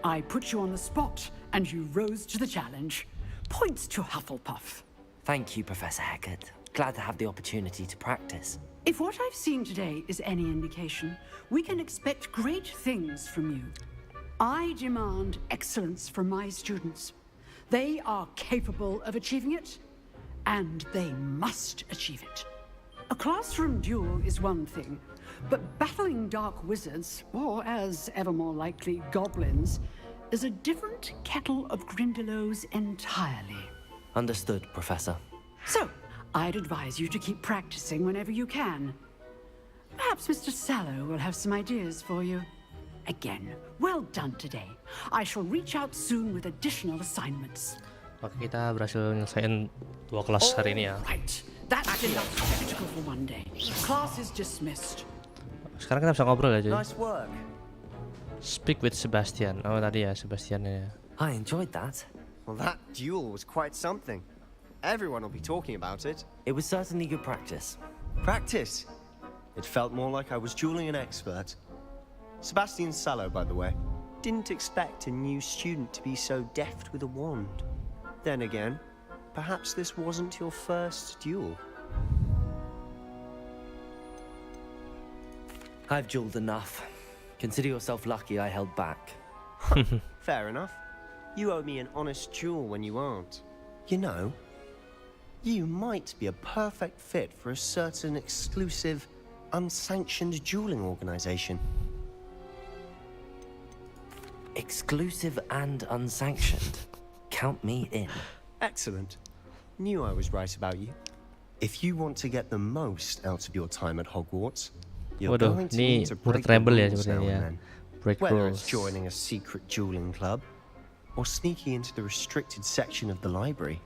I put you on the spot, and you rose to the challenge. Points to Hufflepuff.
Thank you, Professor Hecat. Glad to have the opportunity to practice.
If what I've seen today is any indication, we can expect great things from you. I demand excellence from my students. They are capable of achieving it, and they must achieve it. A classroom duel is one thing, but battling dark wizards, or as ever more likely, goblins, is a different kettle of Grindylows entirely.
Understood, Professor.
So, I'd advise you to keep practicing whenever you can. Perhaps Mr. Sallow will have some ideas for you. Again, well done today. I shall reach out soon with additional assignments.
Oke, kita berhasil nyelesain 2 kelas hari ini ya.
Right, that's enough spectacle for one day. Class is dismissed.
Sekarang kita bisa ngobrol ya, cuy.
Nice work.
Speak with Sebastian. Oh, tadi ya Sebastian ya.
I enjoyed that.
Well, that duel was quite something. Everyone will be talking about it.
It was certainly good practice.
Practice? It felt more like I was dueling an expert. Sebastian Sallow, by the way. Didn't expect a new student to be so deft with a wand. Then again, perhaps this wasn't your first duel.
I've dueled enough. Consider yourself lucky I held back.
Fair enough. You owe me an honest duel when you aren't. You know, you might be a perfect fit for a certain exclusive, unsanctioned dueling organization.
Exclusive and unsanctioned. Count me in.
Excellent. Knew I was right about you. If you want to get the most out of your time at Hogwarts, you're going to need to break the rules now and then. Whether it's joining a secret dueling club or sneaking into the restricted section of the library,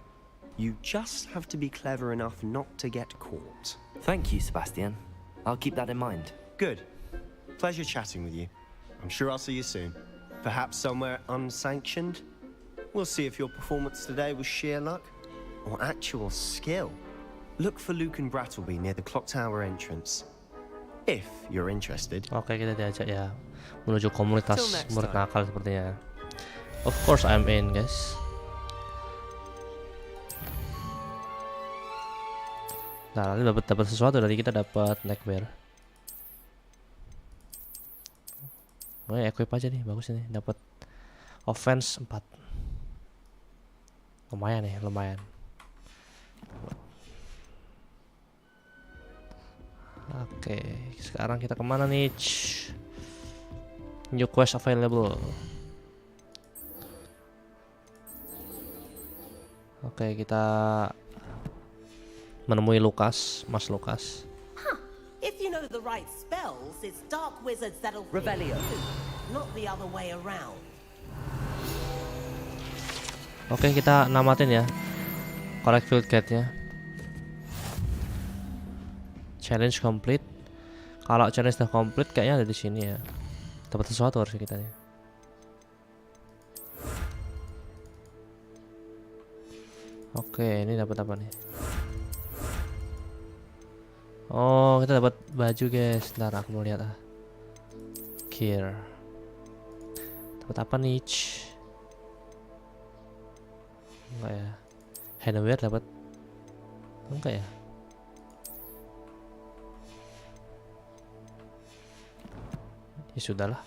you just have to be clever enough not to get caught.
Thank you, Sebastian. I'll keep that in mind.
Good. Pleasure chatting with you. I'm sure I'll see you soon. Perhaps somewhere unsanctioned? We'll see if your performance today was sheer luck or actual skill. Look for Luke and Brattleby near the clock tower entrance. If you're interested.
Oke, kita diajak ya menuju komunitas murid nakal sepertinya. Of course I'm in, guys. Nah, lalu dapat sesuatu dari kita, dapat neckwear. Oh ya, equip aja nih, bagus nih, dapat offense 4. Lumayan nih, lumayan. Oke, sekarang kita kemana nih? New quest available. Oke, kita menemui Lukas, Mas Lukas.
If you know the right spells, it's dark wizards that'll
Revelio.
not the other way around.
Oke, kita namatin ya. Collect field guide-nya. Challenge complete. Kalau challenge udah complete kayaknya ada di sini ya. Dapat sesuatu harusnya kita nih. Oke, ini dapat apa nih? Oh, kita dapat baju, guys. Ntar aku mau lihat gear. Dapat apa nih? Enggak ya. Handwear dapat. Enggak ya. Ya sudahlah.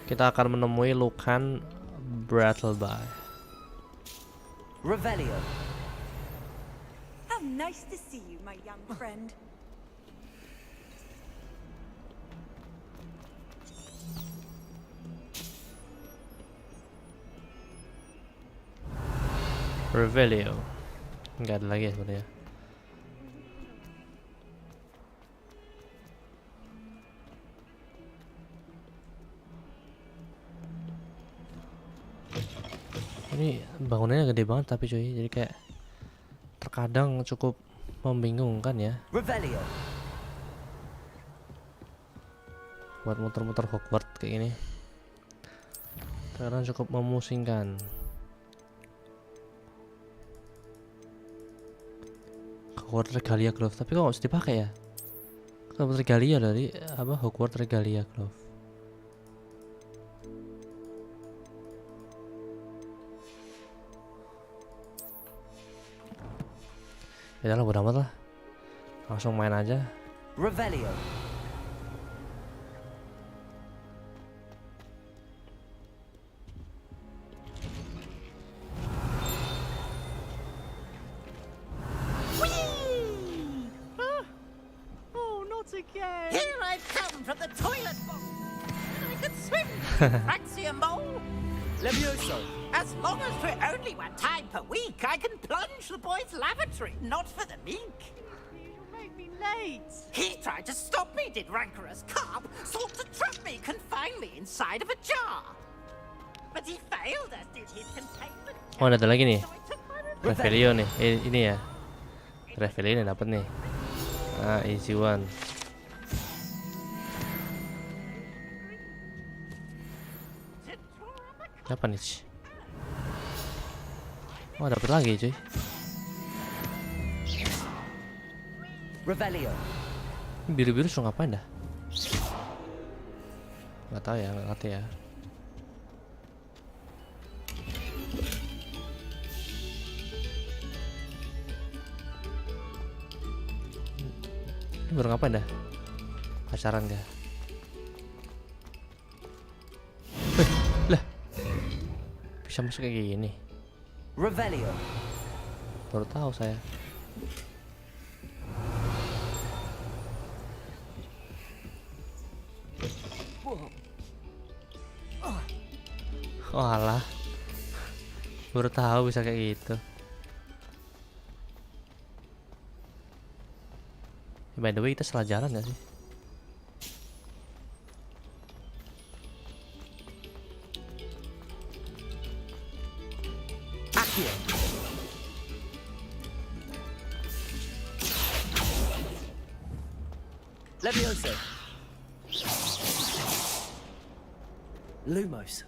Kita akan menemui Lukan Brattleby.
Revelio.
How nice to see you, my young friend.
Revelio. Enggak ada lagi ya sebenarnya. Ini bangunannya gede banget tapi cuy, jadi kayak terkadang cukup membingungkan ya.
Revelio.
Buat muter-muter Hogwarts kayak gini, terkadang cukup memusingkan. Hogwarts Regalia Glove, tapi kok harus dipakai ya? Hogwarts Regalia dari apa? Hogwarts Regalia Glove. Ya udah, bodo amat lah. Langsung main aja.
Revelio.
Oh, not again. Here I've come from the toilet box. I can swim. Fancy a mole?
Levioso.
As long as for only one time per week, I can plunge the boy's lavatory, not for the mink.
You make me late.
He tried to stop me, did rancorous carp, sought to trap me, confine me inside of a jar. But he failed, as did his containment.
Oh, ada lagi nih. Revelio nih. Ini ya. Revelio nih dapat nih. Ah, easy one. Apa nih? Oh, dapet lagi cuy.
Revelio.
Biru-biru suruh ngapain dah? Nggak tahu ya, nggak ngerti ya. Ini baru ngapain dah? Pacaran gak? Lah, bisa masuk kayak gini.
Revelio.
Baru tahu saya. Oh alah, baru tahu bisa kayak gitu. By the way, kita salah jalan gak sih?
Accio. Levioso. Lumos.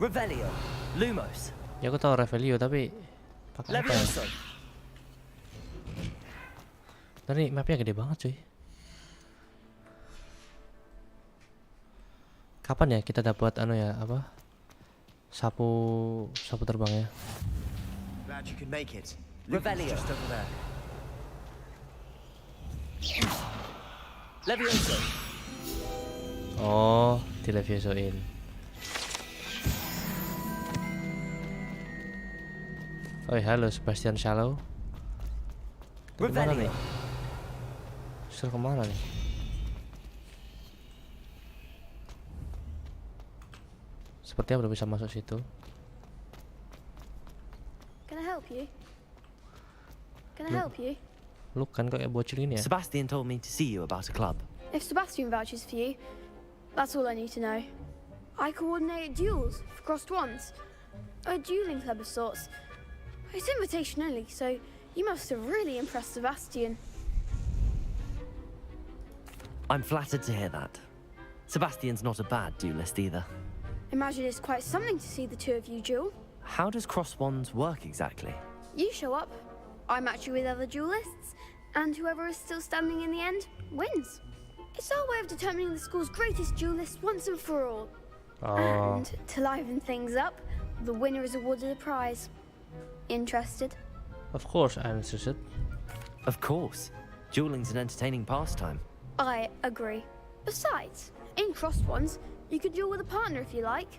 Revelio. Lumos.
Ya aku tahu Revelio tapi pakai apa ya?
Levioso.
Tadi mapnya gede banget cuy. Kapan ya kita dapat anu ya apa? Sapu terbang ya.
Glad you could make it. Revelio. Just over there. Levioso.
Oh, di Leviosoin. Oh halo Sebastian Shallow. Kemana nih? Suruh kemana nih? Sepertinya belum bisa masuk situ.
Can I help you? Can I help you?
Lu kan kayak bocil ini ya?
Sebastian told me to see you about a club.
If Sebastian vouches for you, that's all I need to know. I coordinate duels for crossed ones. A dueling club of sorts. It's invitation only, so you must have really impressed Sebastian.
I'm flattered to hear that. Sebastian's not a bad duelist either.
Imagine it's quite something to see the two of you duel.
How does cross wands work exactly?
You show up, I match you with other duelists, and whoever is still standing in the end wins. It's our way of determining the school's greatest duelist once and for all. And to liven things up, the winner is awarded a prize. Interested?
Of course I'm interested.
Of course. Dueling's an entertaining pastime.
I agree. Besides, in crossed ones, you could duel with a partner if you like.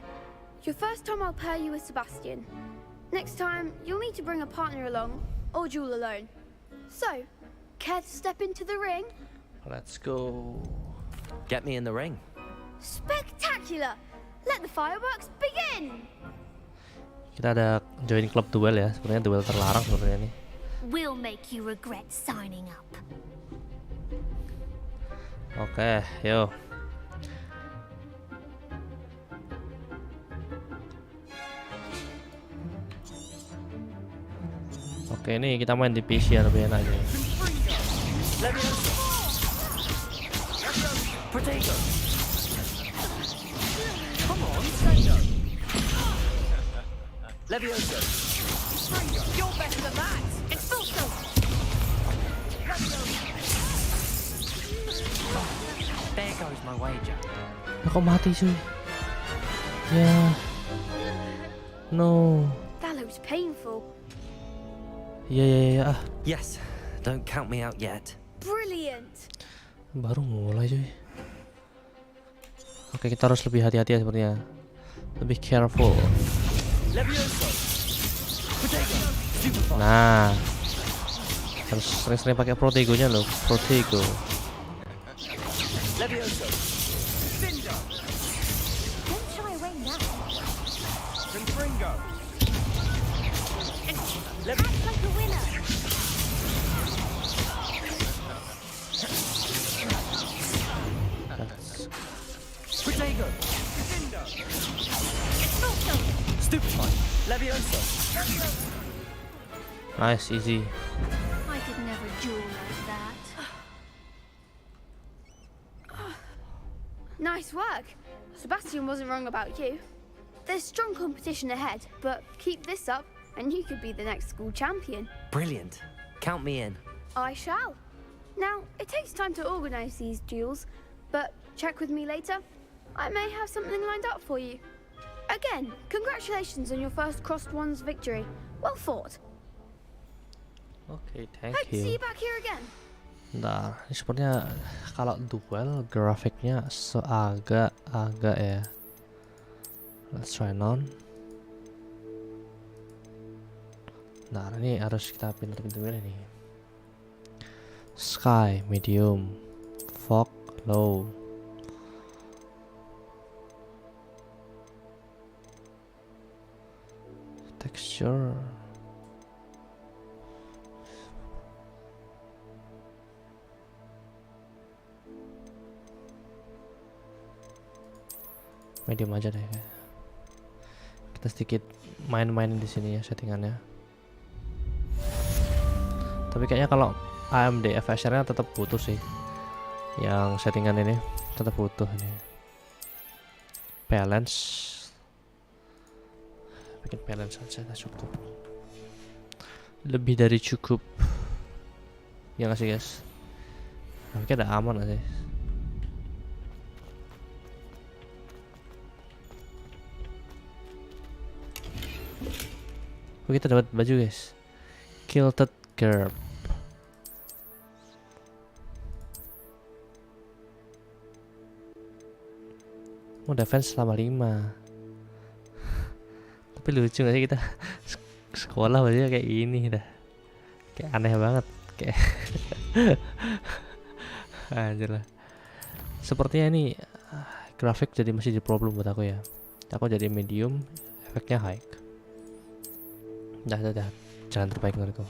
Your first time I'll pair you with Sebastian. Next time, you'll need to bring a partner along, or duel alone. So, care to step into the ring?
Let's go.
Get me in the ring.
Spectacular! Let the fireworks begin!
Kita ada join klub duel ya. Sebenarnya duel terlarang sebenarnya nih.
We'll make you regret signing up.
Oke, yo. Oke, ini kita main di PC ya, lebih enak aja.
Potato. Come on, Levioso.
You're better than that. It's still so.
There goes my wager.
Kok mati cuy? Ya. No.
That looks painful.
Iya.
Yes, don't count me out yet.
Brilliant.
Baru mulai cuy. Oke, kita harus lebih hati-hati ya sepertinya. Lebih careful. Nah, harus sering-sering pakai protegonya loh, protego. Nice, easy.
I could never duel like that.
Nice work. Sebastian wasn't wrong about you. There's strong competition ahead, but keep this up and you could be the next school champion.
Brilliant. Count me in.
I shall. Now, it takes time to organize these duels, but check with me later. I may have something lined up for you. Again, congratulations on your first Crossed Ones victory. Well fought.
Oke, thank
Hope to see
you.
you back here again.
Nah, ini sepertinya kalau duel grafiknya agak ya. Let's try on. Nah, ini harus kita pinter-pinter nih. Sky medium, fog low. Texture. Medium aja deh. Kita sedikit main-main di sini ya settingannya. Tapi kayaknya kalau AMD FSR-nya tetap butuh sih. Yang settingan ini tetap butuh ini. Balance. Bikin balance aja cukup. Lebih dari cukup. Ya nggak sih guys? Tapi udah aman gak sih? Kita dapat baju guys, Kilted Garb. Oh, defense selama 5. Tapi lucu gak sih kita sekolah bajunya kayak gini dah, kayak aneh banget kayak anjir lah. Sepertinya ini grafik jadi masih di problem buat aku ya. Aku jadi medium, efeknya high. Dah, jalan terbaik menurutku.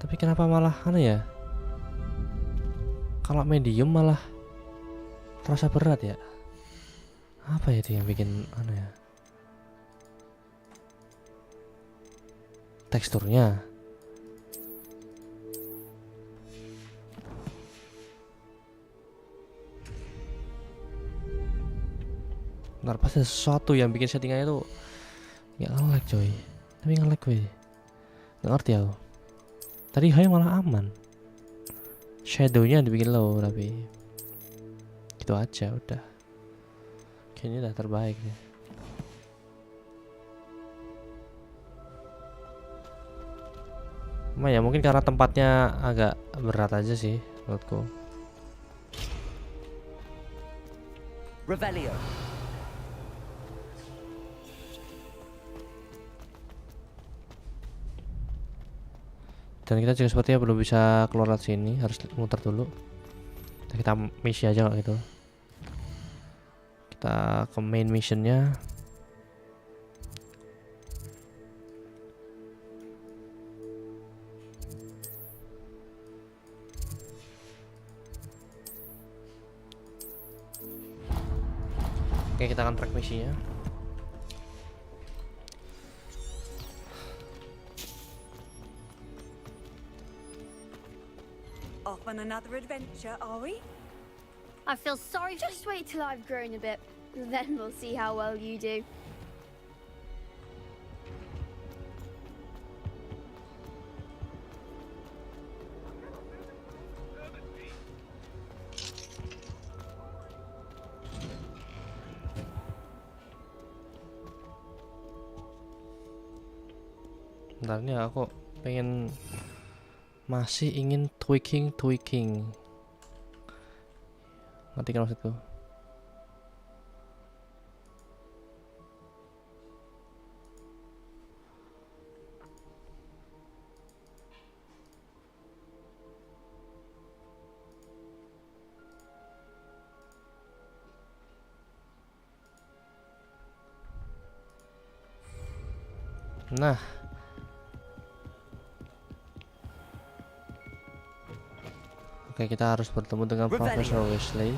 Tapi kenapa malah aneh ya? Kalau medium malah terasa berat ya? Apa ya itu yang bikin aneh ya? Teksturnya. Ntar pasti sesuatu yang bikin settingannya tuh nggak nge-lag coy. Tapi nge-lag gue, nggak ngerti aku. Tadi high malah aman, shadownya dibikin low, tapi gitu aja udah. Kayaknya udah terbaik ya. Ya mungkin karena tempatnya agak berat aja sih menurutku.
Revelio.
Dan kita juga sepertinya belum bisa keluar dari sini, harus muter dulu. Kita misi aja kalau gitu. Kita ke main missionnya. Oke, kita akan track misinya.
Off on another adventure, are we?
I feel sorry. Just wait till I've grown a bit. Then we'll see how well you do.
Bentar, ini aku pengen masih ingin tweaking. Ngerti kan maksudku? Nah, oke, kita harus bertemu dengan Profesor Weasley.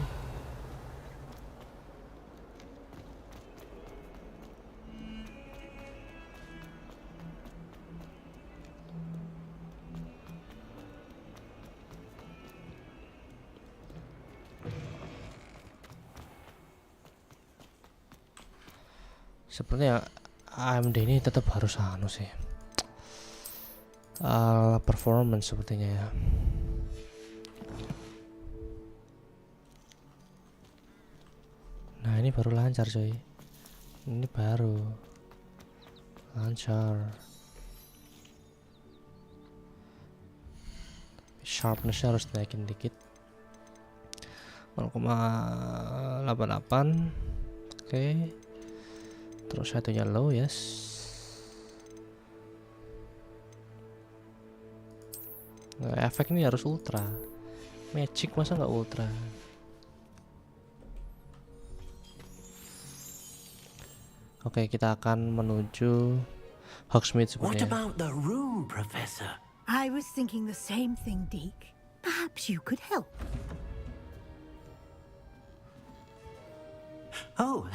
Sepertinya AMD ini tetap harus anu sih, performance sepertinya ya. Nah ini baru lancar coy, ini baru lancar. Sharpnessnya harus naikin dikit, 0,88. Oke, terus satunya low, yes. Nah, efek ini harus ultra, magic masa nggak ultra. Oke, kita akan menuju Hogsmeade
What
sebenarnya.
about the room, Professor?
I was thinking the same thing, Deke. Perhaps you could help.
Oh,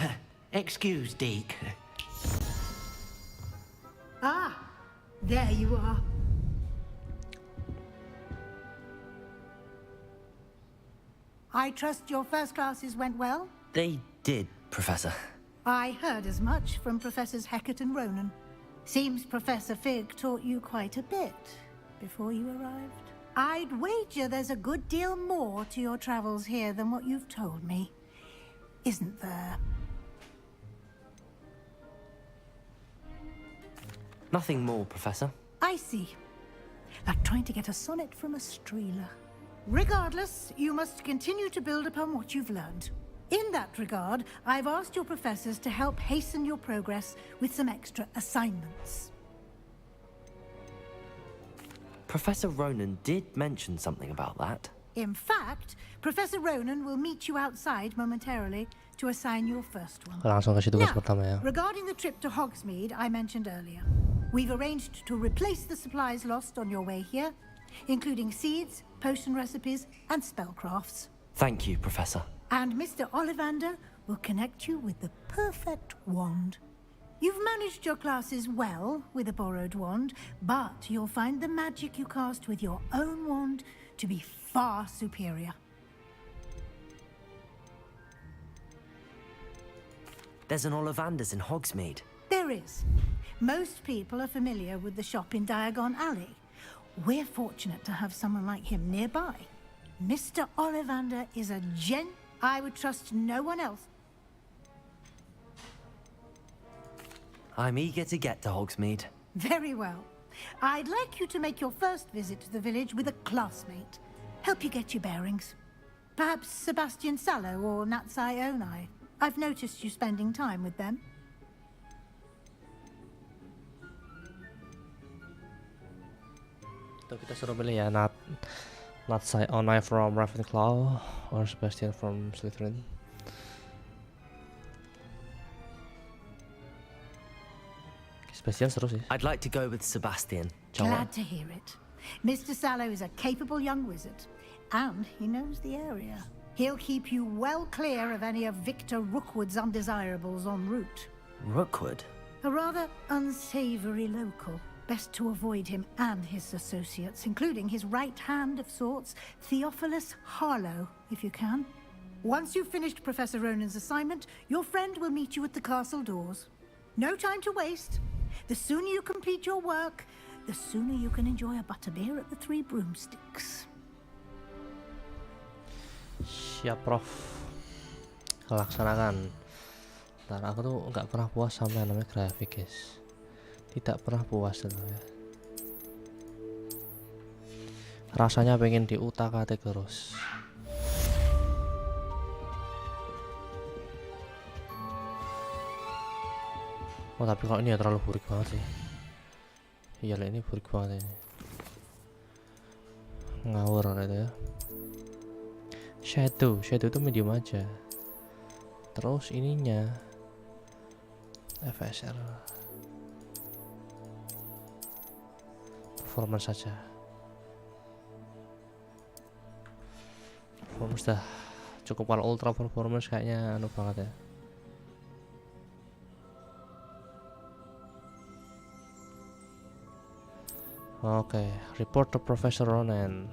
excuse, Deke.
Ah, there you are. I trust your first classes went well?
They did, Professor.
I heard as much from Professors Hecat and Ronan. Seems Professor Fig taught you quite a bit before you arrived. I'd wager there's a good deal more to your travels here than what you've told me. Isn't there?
Nothing more, Professor.
I see. Like trying to get a sonnet from a streeler. Regardless, you must continue to build upon what you've learned. In that regard, I've asked your professors to help hasten your progress with some extra assignments.
Professor Ronan did mention something about that.
In fact, Professor Ronan will meet you outside momentarily to assign your first one.
Langsung kasih tugas pertama ya.
Regarding the trip to Hogsmeade I mentioned earlier, we've arranged to replace the supplies lost on your way here, including seeds, potion recipes, and spellcrafts.
Thank you, Professor.
And Mr. Ollivander will connect you with the perfect wand. You've managed your classes well with a borrowed wand, but you'll find the magic you cast with your own wand to be far superior.
There's an Ollivander's in Hogsmeade.
There is. Most people are familiar with the shop in Diagon Alley. We're fortunate to have someone like him nearby. Mr. Ollivander is a gent I would trust no one else.
I'm eager to get to Hogsmeade.
Very well. I'd like you to make your first visit to the village with a classmate. Help you get your bearings. Perhaps Sebastian Sallow or Natsai Onai. I've noticed you spending time with them.
Tuh kita suruh pilih ya, Natsai Onai from Ravenclaw or Sebastian from Slytherin. Sebastian seru sih.
I'd like to go with Sebastian.
Glad to hear it. Mr. Sallow is a capable young wizard, and he knows the area. He'll keep you well clear of any of Victor Rookwood's undesirables en route.
Rookwood?
A rather unsavory local. Best to avoid him and his associates, including his right hand of sorts, Theophilus Harlow, if you can. Once you've finished Professor Ronan's assignment, your friend will meet you at the castle doors. No time to waste. The sooner you complete your work, the sooner you can enjoy a butterbeer at the Three Broomsticks.
Siap, Prof. Laksanakan. Ntar aku tuh nggak pernah puas sama yang namanya grafik, guys. Tidak pernah puas tuh ya. Rasanya pengen diutak-atik terus. Oh tapi kalau ini ya terlalu burik banget sih. Iya lah, ini burik banget ini. Ngawur gitu ya. Shadow itu medium aja. Terus ininya FSR performance saja. Performance dah cukup, kalau ultra performance kayaknya anu banget ya. Oke, report to Professor Ronan.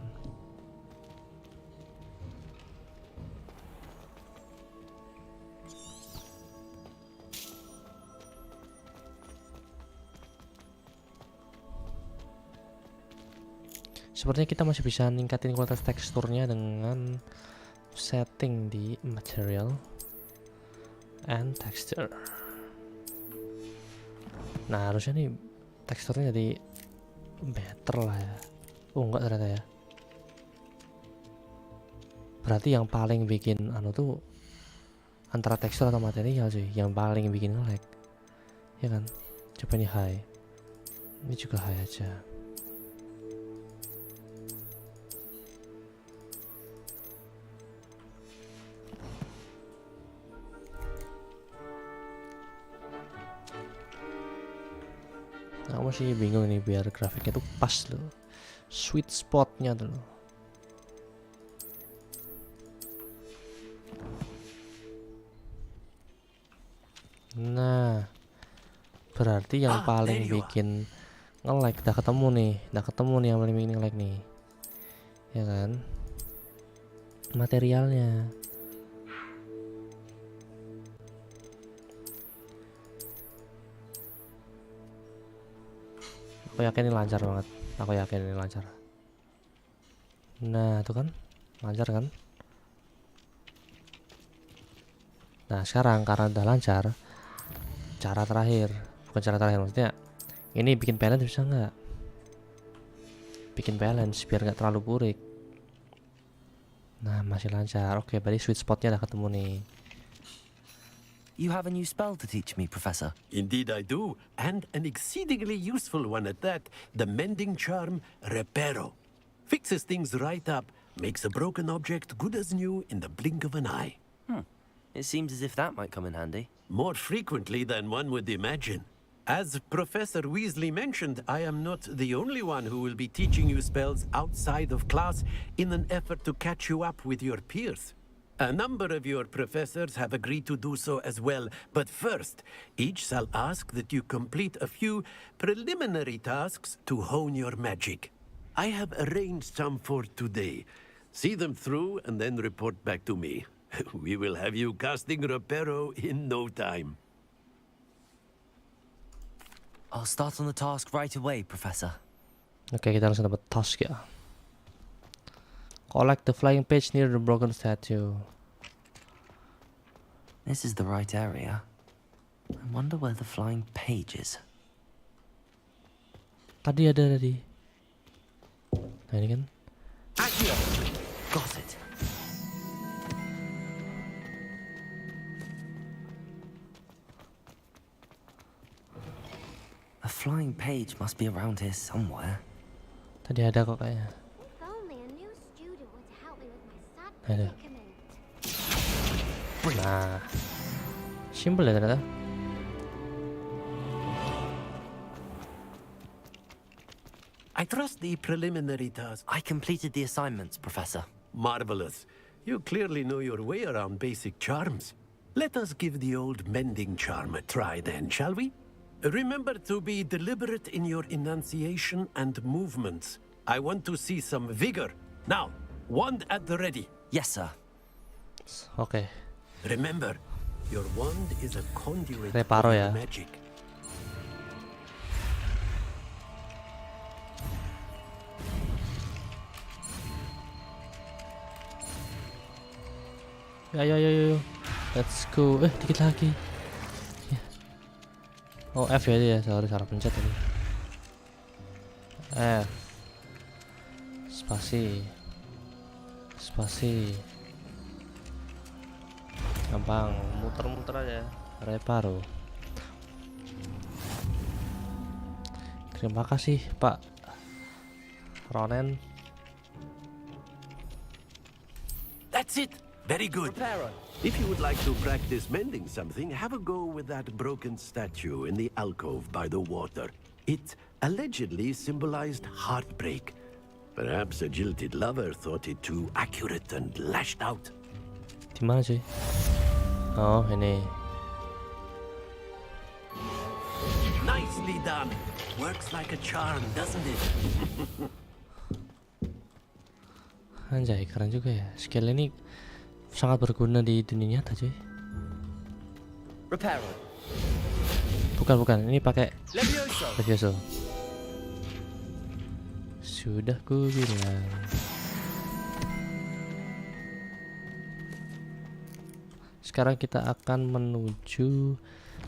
Sepertinya kita masih bisa ningkatin kualitas teksturnya dengan setting di material and texture. Nah, harusnya nih teksturnya jadi better lah ya. Enggak ternyata ya. Berarti yang paling bikin anu tuh antara tekstur atau material sih, yang paling bikin lag. Ya kan? Coba ini high. Ini juga high aja. Nah, aku masih bingung nih biar grafiknya tuh pas loh, sweet spotnya tuh loh. Nah, berarti yang paling bikin nge-lag udah ketemu nih yang paling bikin nge-lag nih, ya kan? Materialnya. Aku yakin ini lancar banget. Aku yakin ini lancar. Nah, itu kan lancar kan? Nah, sekarang karena udah lancar, cara terakhir, bukan cara terakhir maksudnya, ini bikin balance bisa nggak? Bikin balance biar nggak terlalu burik. Nah, masih lancar. Oke, berarti sweet spotnya udah ketemu nih.
You have a new spell to teach me, Professor.
Indeed I do, and an exceedingly useful one at that. The mending charm, Reparo. Fixes things right up, makes a broken object good as new in the blink of an eye.
It seems as if that might come in handy.
More frequently than one would imagine. As Professor Weasley mentioned, I am not the only one who will be teaching you spells outside of class in an effort to catch you up with your peers. A number of your professors have agreed to do so as well, but first, each shall ask that you complete a few preliminary tasks to hone your magic. I have arranged some for today. See them through and then report back to me. We will have you casting Reparo in no time.
I'll start on the task right away, Professor.
Oke, kita langsung dapat task ya. Collect the flying page near the broken statue.
This is the right area. I wonder where the flying page is.
Tadi ada tadi. Nah, ini kan.
Got it. A flying page must be around here somewhere.
Tadi ada kok kayaknya. Ada. Nah, simple ya ternyata.
I trust the preliminary task.
I completed the assignments, Professor.
Marvelous. You clearly know your way around basic charms. Let us give the old mending charm a try then, shall we? Remember to be deliberate in your enunciation and movements. I want to see some vigor. Now, wand at the ready.
Yes, sir.
Okay.
Remember, your wand is a conduit
Reparo
of
ya.
magic.
Ayo. Let's go. Dikit lagi. Ya. Oh, F ya, sorry salah pencet tadi. F. Spasi. Gampang, muter-muter aja. Reparo. Terima kasih, Pak Ronen.
That's it. Very good. If you would like to practice mending something, have a go with that broken statue in the alcove by the water. It allegedly symbolized heartbreak. Perhaps a jilted lover thought it too accurate and lashed out.
Di mana sih? Oh, ini.
Nicely done. Works like a charm, doesn't it?
Anjay, keren juga ya. Skill ini sangat berguna di dunia nyata, cuy.
Reparo.
Bukan. Ini pakai Levioso. Sudah ku bilang. Sekarang kita akan menuju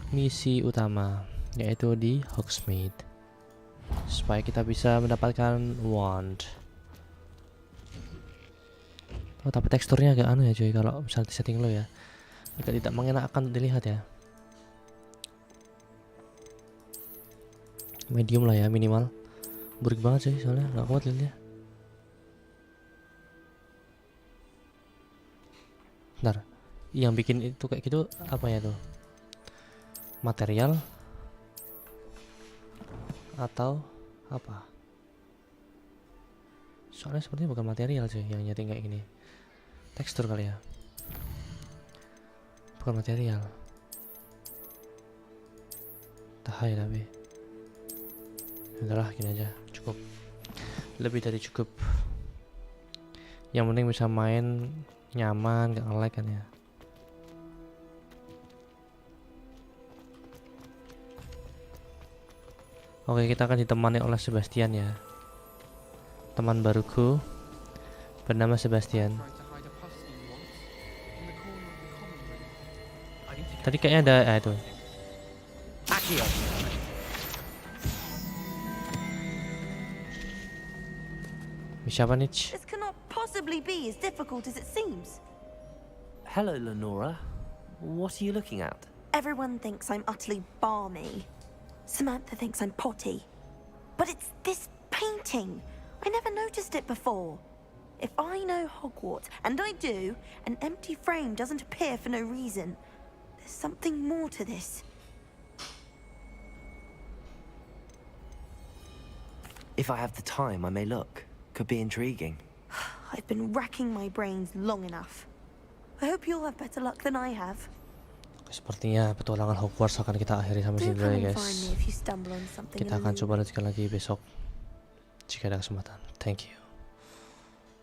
misi utama, yaitu di Hogsmeade, supaya kita bisa mendapatkan wand. Oh, tapi teksturnya agak aneh ya cuy, kalau misalnya di setting lo ya, agak tidak mengenakan dilihat ya. Medium lah ya minimal. Burik banget sih soalnya, nggak kuat liatnya. Bentar, yang bikin itu kayak gitu apa ya tuh? Material atau apa? Soalnya sepertinya bukan material sih yang nyeting kayak gini. Tekstur kali ya, bukan material. Tahai tapi udahlah gini aja, cukup, lebih dari cukup. Yang penting bisa main nyaman, gak nge-lag kan ya. Oke, kita akan ditemani oleh Sebastian ya, teman baruku bernama Sebastian. Tadi kayaknya ada itu. Siapa nih?
This cannot possibly be as difficult as it seems.
Hello, Lenora. What are you looking at?
Everyone thinks I'm utterly balmy. Samantha thinks I'm potty. But it's this painting. I never noticed it before. If I know Hogwarts, and I do, an empty frame doesn't appear for no reason. There's something more to this.
If I have the time, I may look. Could be intriguing.
I've been racking my brains long enough. I hope you'll have better luck than I have.
Sepertinya petualangan Hogwarts akan kita akhiri sampai sini dulu ya guys. Kita akan coba lanjutkan lagi besok jika ada kesempatan. Thank you.